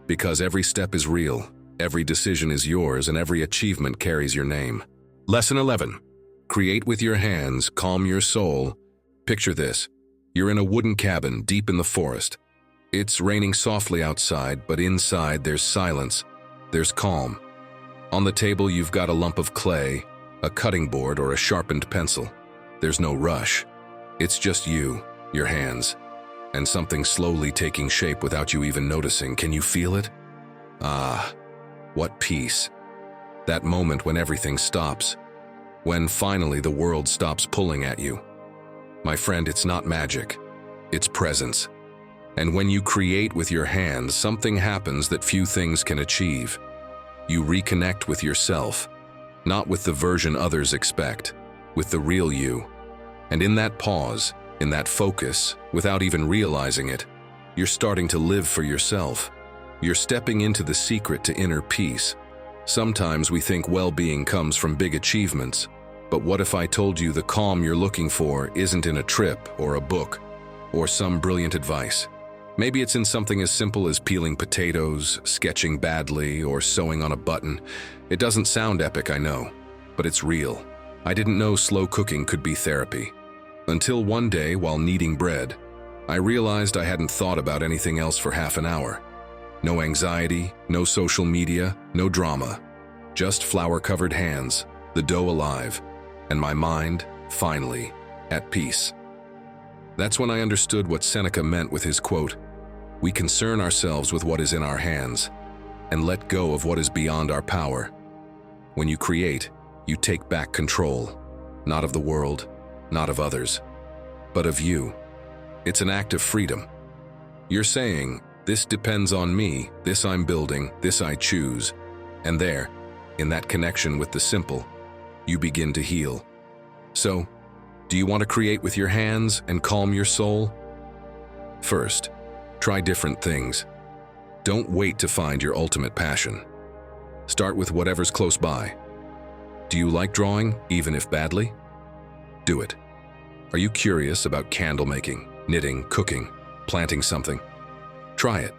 because every step is real, every decision is yours, and every achievement carries your name. Lesson 11. Create with your hands, calm your soul. Picture this. You're in a wooden cabin deep in the forest. It's raining softly outside, but inside there's silence. There's calm. On the table you've got a lump of clay, a cutting board, or a sharpened pencil. There's no rush. It's just you, your hands, and something slowly taking shape without you even noticing. Can you feel it? Ah, what peace. That moment when everything stops. When finally the world stops pulling at you. My friend, it's not magic. It's presence. And when you create with your hands, something happens that few things can achieve. You reconnect with yourself, not with the version others expect, with the real you. And in that pause, in that focus, without even realizing it, you're starting to live for yourself. You're stepping into the secret to inner peace. Sometimes we think well-being comes from big achievements, but what if I told you the calm you're looking for isn't in a trip or a book or some brilliant advice? Maybe it's in something as simple as peeling potatoes, sketching badly, or sewing on a button. It doesn't sound epic, I know, but it's real. I didn't know slow cooking could be therapy. Until one day, while kneading bread, I realized I hadn't thought about anything else for half an hour. No anxiety, no social media, no drama. Just flour-covered hands, the dough alive, and my mind, finally, at peace. That's when I understood what Seneca meant with his quote, "We concern ourselves with what is in our hands, and let go of what is beyond our power." When you create, you take back control. not of the world, not of others, but of you. It's an act of freedom. You're saying, this depends on me, this I'm building, this I choose. And there, in that connection with the simple, you begin to heal. So, do you want to create with your hands and calm your soul? First, try different things. Don't wait to find your ultimate passion. Start with whatever's close by. Do you like drawing, even if badly? Do it. Are you curious about candle making, knitting, cooking, planting something? Try it.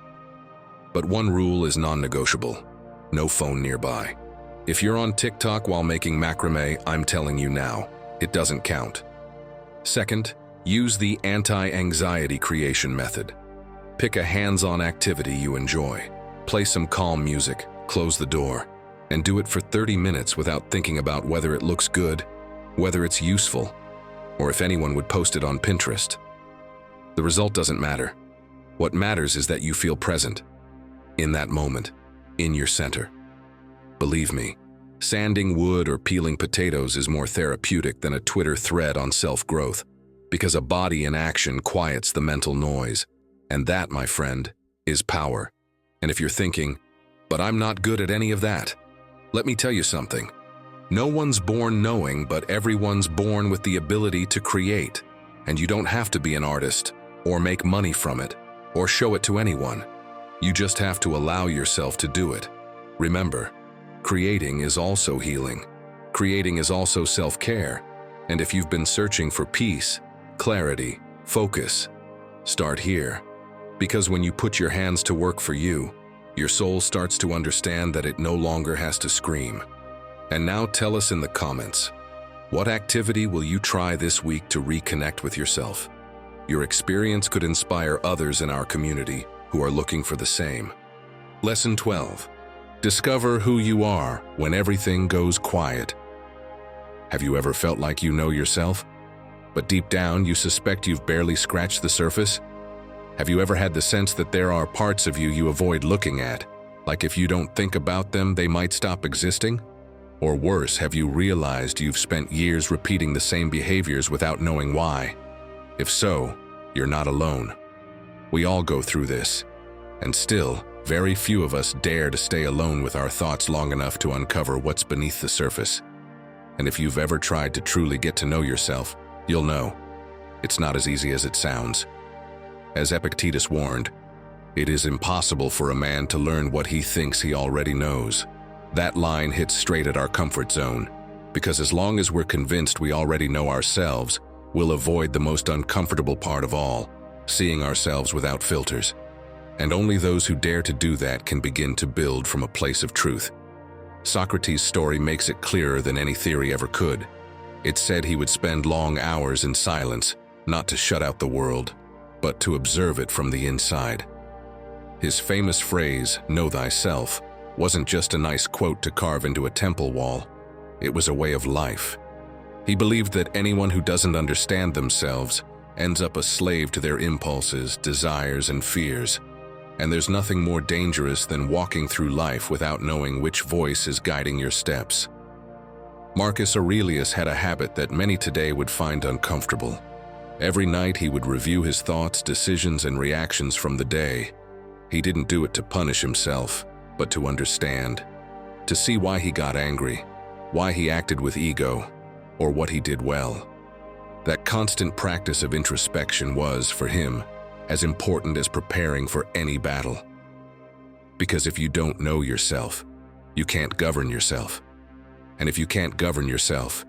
But one rule is non-negotiable: no phone nearby. If you're on TikTok while making macrame, I'm telling you now, it doesn't count. Second, use the anti-anxiety creation method. Pick a hands-on activity you enjoy. Play some calm music, close the door, and do it for 30 minutes without thinking about whether it looks good, whether it's useful, or if anyone would post it on Pinterest. The result doesn't matter. What matters is that you feel present, in that moment, in your center. Believe me, sanding wood or peeling potatoes is more therapeutic than a Twitter thread on self-growth, because a body in action quiets the mental noise. And that, my friend, is power. And if you're thinking, but I'm not good at any of that, let me tell you something. No one's born knowing, but everyone's born with the ability to create. And you don't have to be an artist, or make money from it, or show it to anyone. You just have to allow yourself to do it. Remember, creating is also healing. Creating is also self-care. And if you've been searching for peace, clarity, focus, start here. Because when you put your hands to work for you, your soul starts to understand that it no longer has to scream. And now tell us in the comments, what activity will you try this week to reconnect with yourself? Your experience could inspire others in our community who are looking for the same. Lesson 12. Discover who you are when everything goes quiet. Have you ever felt like you know yourself, but deep down you suspect you've barely scratched the surface? Have you ever had the sense that there are parts of you avoid looking at, like if you don't think about them, they might stop existing? Or worse, have you realized you've spent years repeating the same behaviors without knowing why? If so, you're not alone. We all go through this, and still, very few of us dare to stay alone with our thoughts long enough to uncover what's beneath the surface. And if you've ever tried to truly get to know yourself, you'll know it's not as easy as it sounds. As Epictetus warned, it is impossible for a man to learn what he thinks he already knows. That line hits straight at our comfort zone, because as long as we're convinced we already know ourselves, we'll avoid the most uncomfortable part of all, seeing ourselves without filters. And only those who dare to do that can begin to build from a place of truth. Socrates' story makes it clearer than any theory ever could. It said he would spend long hours in silence, not to shut out the world, but to observe it from the inside. His famous phrase, "Know thyself," wasn't just a nice quote to carve into a temple wall. It was a way of life. He believed that anyone who doesn't understand themselves ends up a slave to their impulses, desires, and fears. And there's nothing more dangerous than walking through life without knowing which voice is guiding your steps. Marcus Aurelius had a habit that many today would find uncomfortable. Every night he would review his thoughts, decisions, and reactions from the day. He didn't do it to punish himself, but to understand, to see why he got angry, why he acted with ego, or what he did well. That constant practice of introspection was, for him, as important as preparing for any battle. Because if you don't know yourself, you can't govern yourself. And if you can't govern yourself,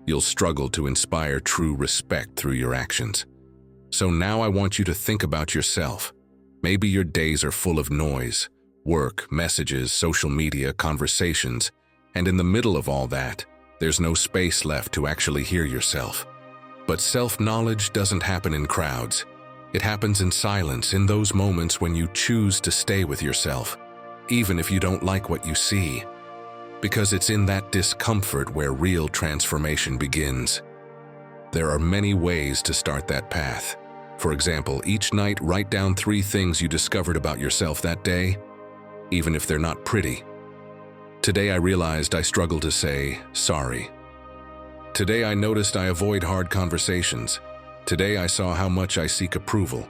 you'll struggle to inspire true respect through your actions. So now I want you to think about yourself. Maybe your days are full of noise, work, messages, social media, conversations, and in the middle of all that, there's no space left to actually hear yourself. But self-knowledge doesn't happen in crowds. It happens in silence, in those moments when you choose to stay with yourself, even if you don't like what you see. Because it's in that discomfort where real transformation begins. There are many ways to start that path. For example, each night write down 3 things you discovered about yourself that day, even if they're not pretty. Today I realized I struggle to say sorry. Today I noticed I avoid hard conversations. Today I saw how much I seek approval.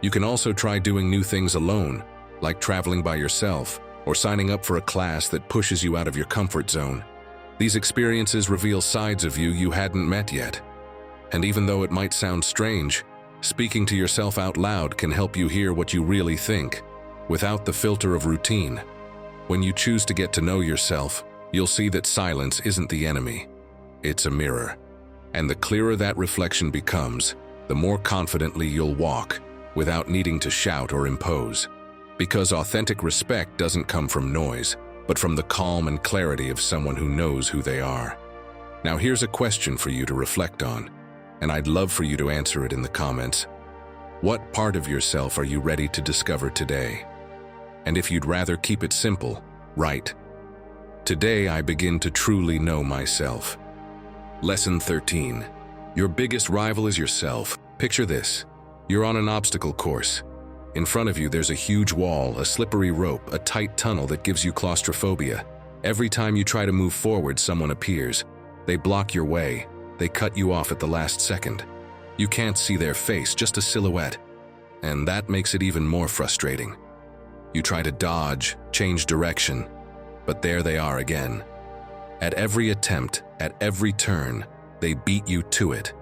You can also try doing new things alone, like traveling by yourself, or signing up for a class that pushes you out of your comfort zone. These experiences reveal sides of you you hadn't met yet. And even though it might sound strange, speaking to yourself out loud can help you hear what you really think, without the filter of routine. When you choose to get to know yourself, you'll see that silence isn't the enemy. It's a mirror. And the clearer that reflection becomes, the more confidently you'll walk, without needing to shout or impose. Because authentic respect doesn't come from noise, but from the calm and clarity of someone who knows who they are. Now here's a question for you to reflect on, and I'd love for you to answer it in the comments. What part of yourself are you ready to discover today? And if you'd rather keep it simple, write, "Today I begin to truly know myself." Lesson 13. Your biggest rival is yourself. Picture this. You're on an obstacle course. In front of you there's a huge wall, a slippery rope, a tight tunnel that gives you claustrophobia. Every time you try to move forward, someone appears. They block your way. They cut you off at the last second. You can't see their face, just a silhouette. And that makes it even more frustrating. You try to dodge, change direction, but there they are again. At every attempt, at every turn, they beat you to it,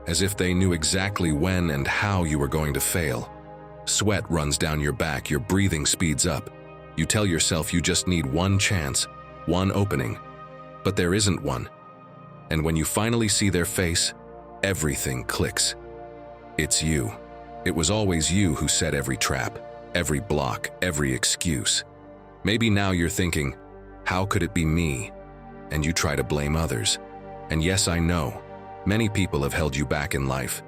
as if they knew exactly when and how you were going to fail. Sweat runs down your back, your breathing speeds up. You tell yourself you just need one chance, one opening, but there isn't one. And when you finally see their face, everything clicks. It's you. It was always you who set every trap, every block, every excuse. Maybe now you're thinking, how could it be me? And you try to blame others. And yes, I know, many people have held you back in life.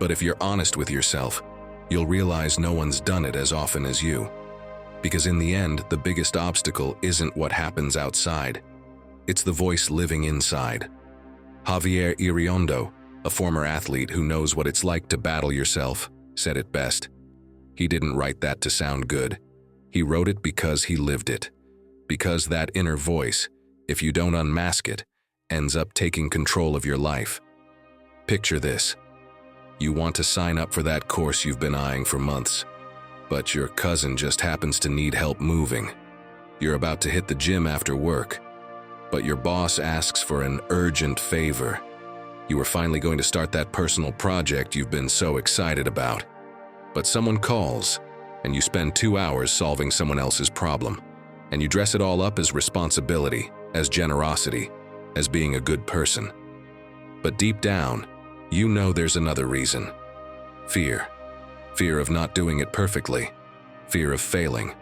But if you're honest with yourself, you'll realize no one's done it as often as you. Because in the end, the biggest obstacle isn't what happens outside. It's the voice living inside. Javier Iriondo, a former athlete who knows what it's like to battle yourself, said it best. He didn't write that to sound good. He wrote it because he lived it. Because that inner voice, if you don't unmask it, ends up taking control of your life. Picture this. You want to sign up for that course you've been eyeing for months, but your cousin just happens to need help moving. You're about to hit the gym after work, but your boss asks for an urgent favor. You were finally going to start that personal project you've been so excited about. But someone calls, and you spend 2 hours solving someone else's problem, and you dress it all up as responsibility, as generosity, as being a good person. But deep down, you know there's another reason. Fear. Fear of not doing it perfectly. Fear of failing.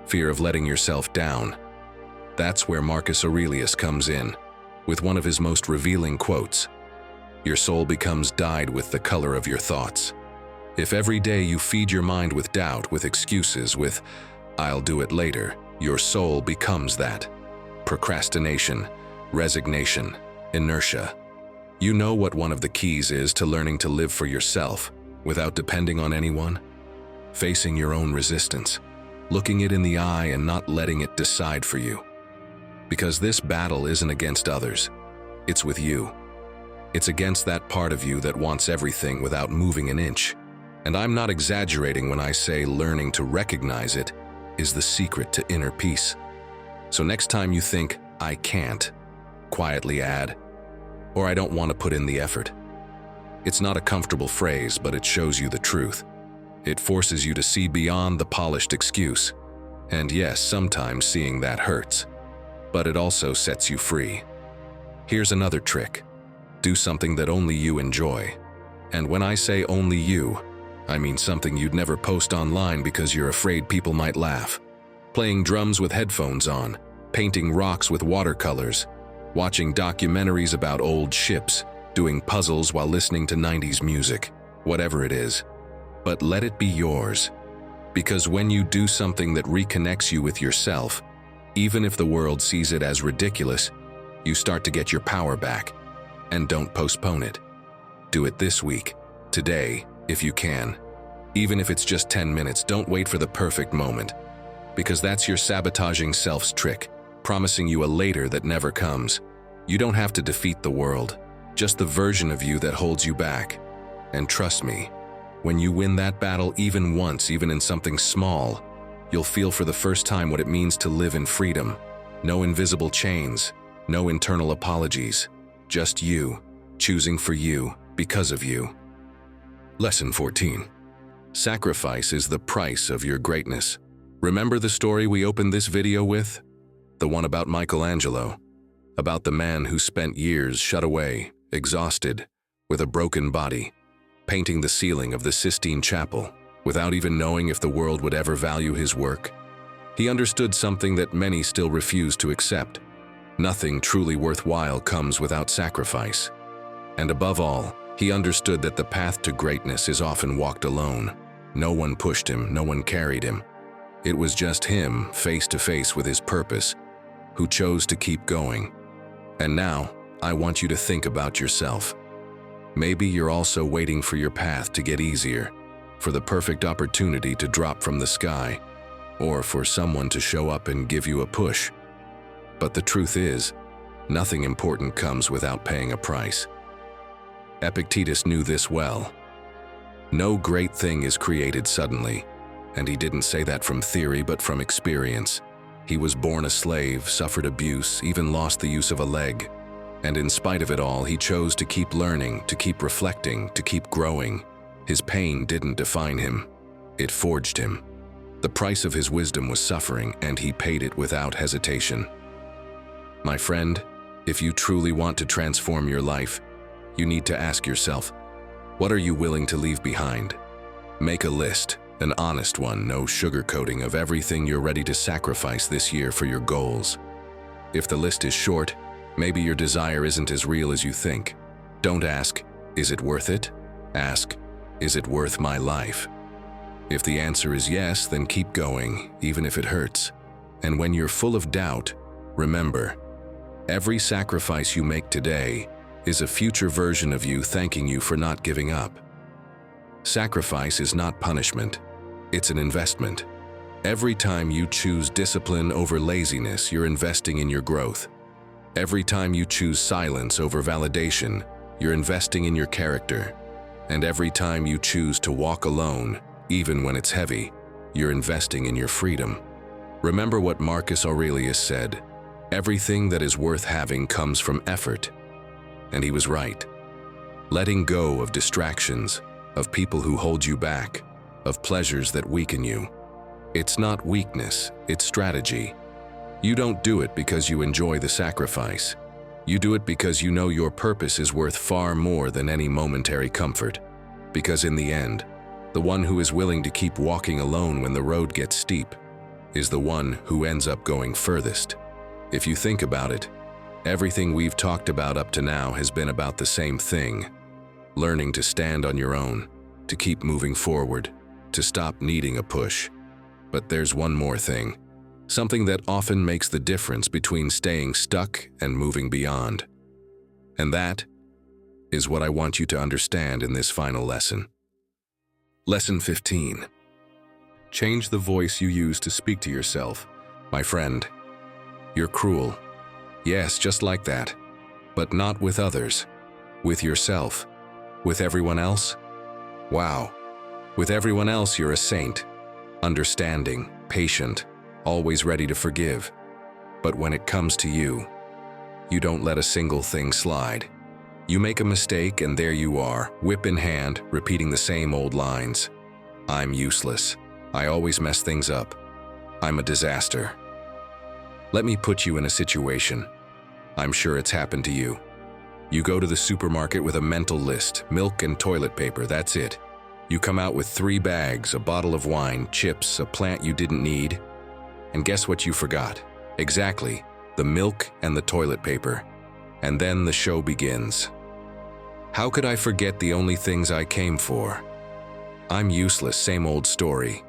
Fear of letting yourself down. That's where Marcus Aurelius comes in, with one of his most revealing quotes. Your soul becomes dyed with the color of your thoughts. If every day you feed your mind with doubt, with excuses, with, "I'll do it later," your soul becomes that. Procrastination, resignation, inertia. You know what one of the keys is to learning to live for yourself, without depending on anyone? Facing your own resistance, looking it in the eye and not letting it decide for you. Because this battle isn't against others, it's with you. It's against that part of you that wants everything without moving an inch. And I'm not exaggerating when I say learning to recognize it is the secret to inner peace. So next time you think, "I can't," quietly add, "or I don't want to put in the effort." It's not a comfortable phrase, but it shows you the truth. It forces you to see beyond the polished excuse. And yes, sometimes seeing that hurts, but it also sets you free. Here's another trick. Do something that only you enjoy. And when I say only you, I mean something you'd never post online because you're afraid people might laugh. Playing drums with headphones on, painting rocks with watercolors, watching documentaries about old ships, doing puzzles while listening to 90s music, whatever it is. But let it be yours. Because when you do something that reconnects you with yourself, even if the world sees it as ridiculous, you start to get your power back. And don't postpone it. Do it this week, today, if you can. Even if it's just 10 minutes, don't wait for the perfect moment. Because that's your sabotaging self's trick, promising you a later that never comes. You don't have to defeat the world. just the version of you that holds you back. And trust me, when you win that battle even once, even in something small, you'll feel for the first time what it means to live in freedom. No invisible chains, no internal apologies, just you, choosing for you, because of you. Lesson 14. Sacrifice is the price of your greatness. Remember the story we opened this video with? The one about Michelangelo, about the man who spent years shut away, exhausted, with a broken body, painting the ceiling of the Sistine Chapel, without even knowing if the world would ever value his work. He understood something that many still refuse to accept. Nothing truly worthwhile comes without sacrifice. And above all, he understood that the path to greatness is often walked alone. No one pushed him, no one carried him. It was just him, face to face with his purpose, who chose to keep going. And now, I want you to think about yourself. Maybe you're also waiting for your path to get easier, for the perfect opportunity to drop from the sky, or for someone to show up and give you a push. But the truth is, nothing important comes without paying a price. Epictetus knew this well. No great thing is created suddenly, and he didn't say that from theory but from experience. He was born a slave, suffered abuse, even lost the use of a leg. And in spite of it all, he chose to keep learning, to keep reflecting, to keep growing. His pain didn't define him. It forged him. The price of his wisdom was suffering, and he paid it without hesitation. My friend, if you truly want to transform your life, you need to ask yourself, what are you willing to leave behind? Make a list, an honest one, no sugarcoating, of everything you're ready to sacrifice this year for your goals. If the list is short, maybe your desire isn't as real as you think. Don't ask, is it worth it? Ask, is it worth my life? If the answer is yes, then keep going, even if it hurts. And when you're full of doubt, remember, every sacrifice you make today is a future version of you thanking you for not giving up. Sacrifice is not punishment, it's an investment. Every time you choose discipline over laziness, you're investing in your growth. Every time you choose silence over validation, you're investing in your character. And every time you choose to walk alone, even when it's heavy, you're investing in your freedom. Remember what Marcus Aurelius said, everything that is worth having comes from effort. And he was right. Letting go of distractions, of people who hold you back, of pleasures that weaken you. It's not weakness, it's strategy. You don't do it because you enjoy the sacrifice. You do it because you know your purpose is worth far more than any momentary comfort. Because in the end, the one who is willing to keep walking alone when the road gets steep is the one who ends up going furthest. If you think about it, everything we've talked about up to now has been about the same thing. Learning to stand on your own, to keep moving forward, to stop needing a push. But there's one more thing, something that often makes the difference between staying stuck and moving beyond. And that is what I want you to understand in this final lesson. Lesson 15. Change the voice you use to speak to yourself. My friend, you're cruel. Yes, just like that. But not with others. With yourself. With everyone else? Wow. With everyone else, you're a saint. Understanding, patient, always ready to forgive. But when it comes to you, you don't let a single thing slide. You make a mistake and there you are, whip in hand, repeating the same old lines. I'm useless. I always mess things up. I'm a disaster. Let me put you in a situation. I'm sure it's happened to you. You go to the supermarket with a mental list, milk and toilet paper, that's it. You come out with 3 bags, a bottle of wine, chips, a plant you didn't need. And guess what you forgot? Exactly, the milk and the toilet paper. And then the show begins. How could I forget the only things I came for? I'm useless, same old story.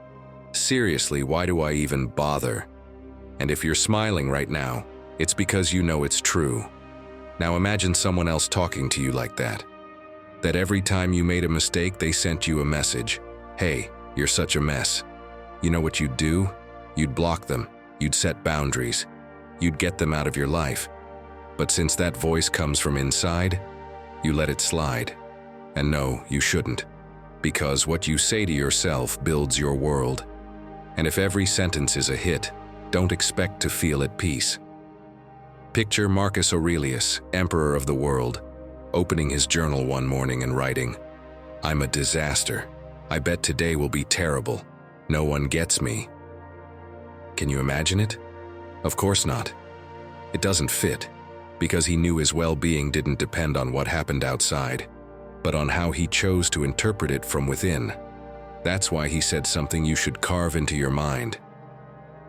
Seriously, why do I even bother? And if you're smiling right now, it's because you know it's true. Now imagine someone else talking to you like that. That every time you made a mistake, they sent you a message. Hey, you're such a mess. You know what you'd do? You'd block them. You'd set boundaries. You'd get them out of your life. But since that voice comes from inside, You let it slide. And no, you shouldn't. Because what you say to yourself builds your world. And if every sentence is a hit, don't expect to feel at peace. Picture Marcus Aurelius, emperor of the world, opening his journal one morning and writing, "I'm a disaster. I bet today will be terrible. No one gets me." Can you imagine it? Of course not. It doesn't fit, because he knew his well-being didn't depend on what happened outside, but on how he chose to interpret it from within. That's why he said something you should carve into your mind.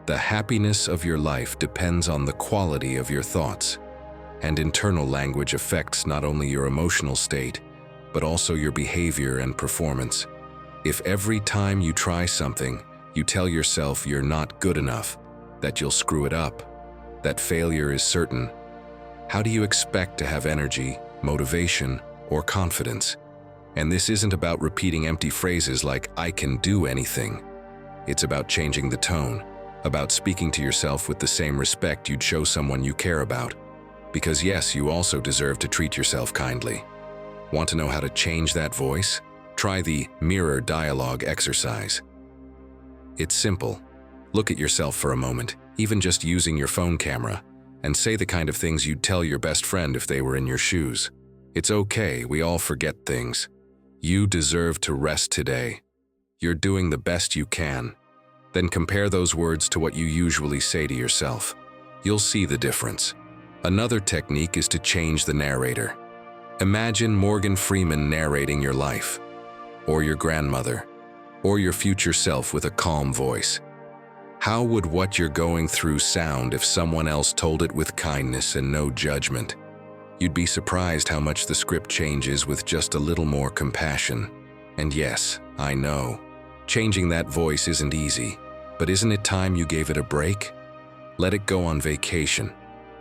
The happiness of your life depends on the quality of your thoughts, and internal language affects not only your emotional state, but also your behavior and performance. If every time you try something, you tell yourself you're not good enough, that you'll screw it up, that failure is certain, how do you expect to have energy, motivation, or confidence? And this isn't about repeating empty phrases like, "I can do anything." It's about changing the tone, about speaking to yourself with the same respect you'd show someone you care about. Because yes, you also deserve to treat yourself kindly. Want to know how to change that voice? Try the mirror dialogue exercise. It's simple. Look at yourself for a moment, even just using your phone camera, and say the kind of things you'd tell your best friend if they were in your shoes. It's okay, we all forget things. You deserve to rest today. You're doing the best you can. Then compare those words to what you usually say to yourself. You'll see the difference. Another technique is to change the narrator. Imagine Morgan Freeman narrating your life, or your grandmother, or your future self with a calm voice. How would what you're going through sound if someone else told it with kindness and no judgment? You'd be surprised how much the script changes with just a little more compassion. And yes, I know, changing that voice isn't easy, but isn't it time you gave it a break? Let it go on vacation,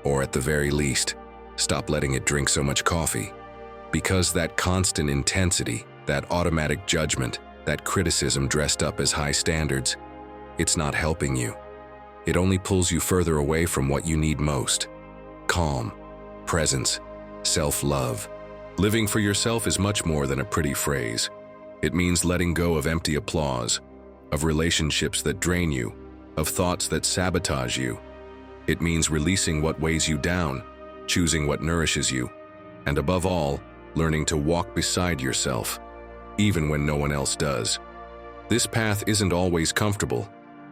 or at the very least, stop letting it drink so much coffee. Because that constant intensity, that automatic judgment, that criticism dressed up as high standards, it's not helping you. It only pulls you further away from what you need most. Calm, presence, self-love. Living for yourself is much more than a pretty phrase. It means letting go of empty applause, of relationships that drain you, of thoughts that sabotage you. It means releasing what weighs you down, choosing what nourishes you, and above all, learning to walk beside yourself, even when no one else does. This path isn't always comfortable,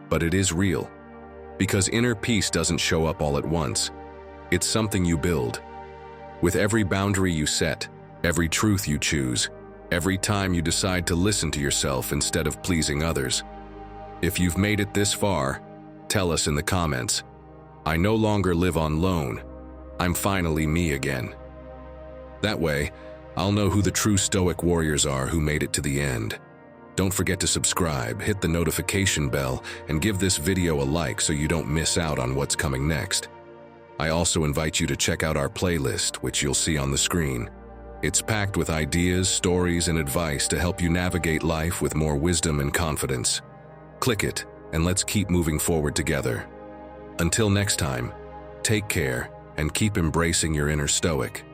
but it is real. Because inner peace doesn't show up all at once. It's something you build. With every boundary you set, every truth you choose, every time you decide to listen to yourself instead of pleasing others. If you've made it this far, tell us in the comments. I no longer live on loan. I'm finally me again. That way, I'll know who the true Stoic warriors are who made it to the end. Don't forget to subscribe, hit the notification bell, and give this video a like so you don't miss out on what's coming next. I also invite you to check out our playlist, which you'll see on the screen. It's packed with ideas, stories, and advice to help you navigate life with more wisdom and confidence. Click it, and let's keep moving forward together. Until next time, take care and keep embracing your inner Stoic.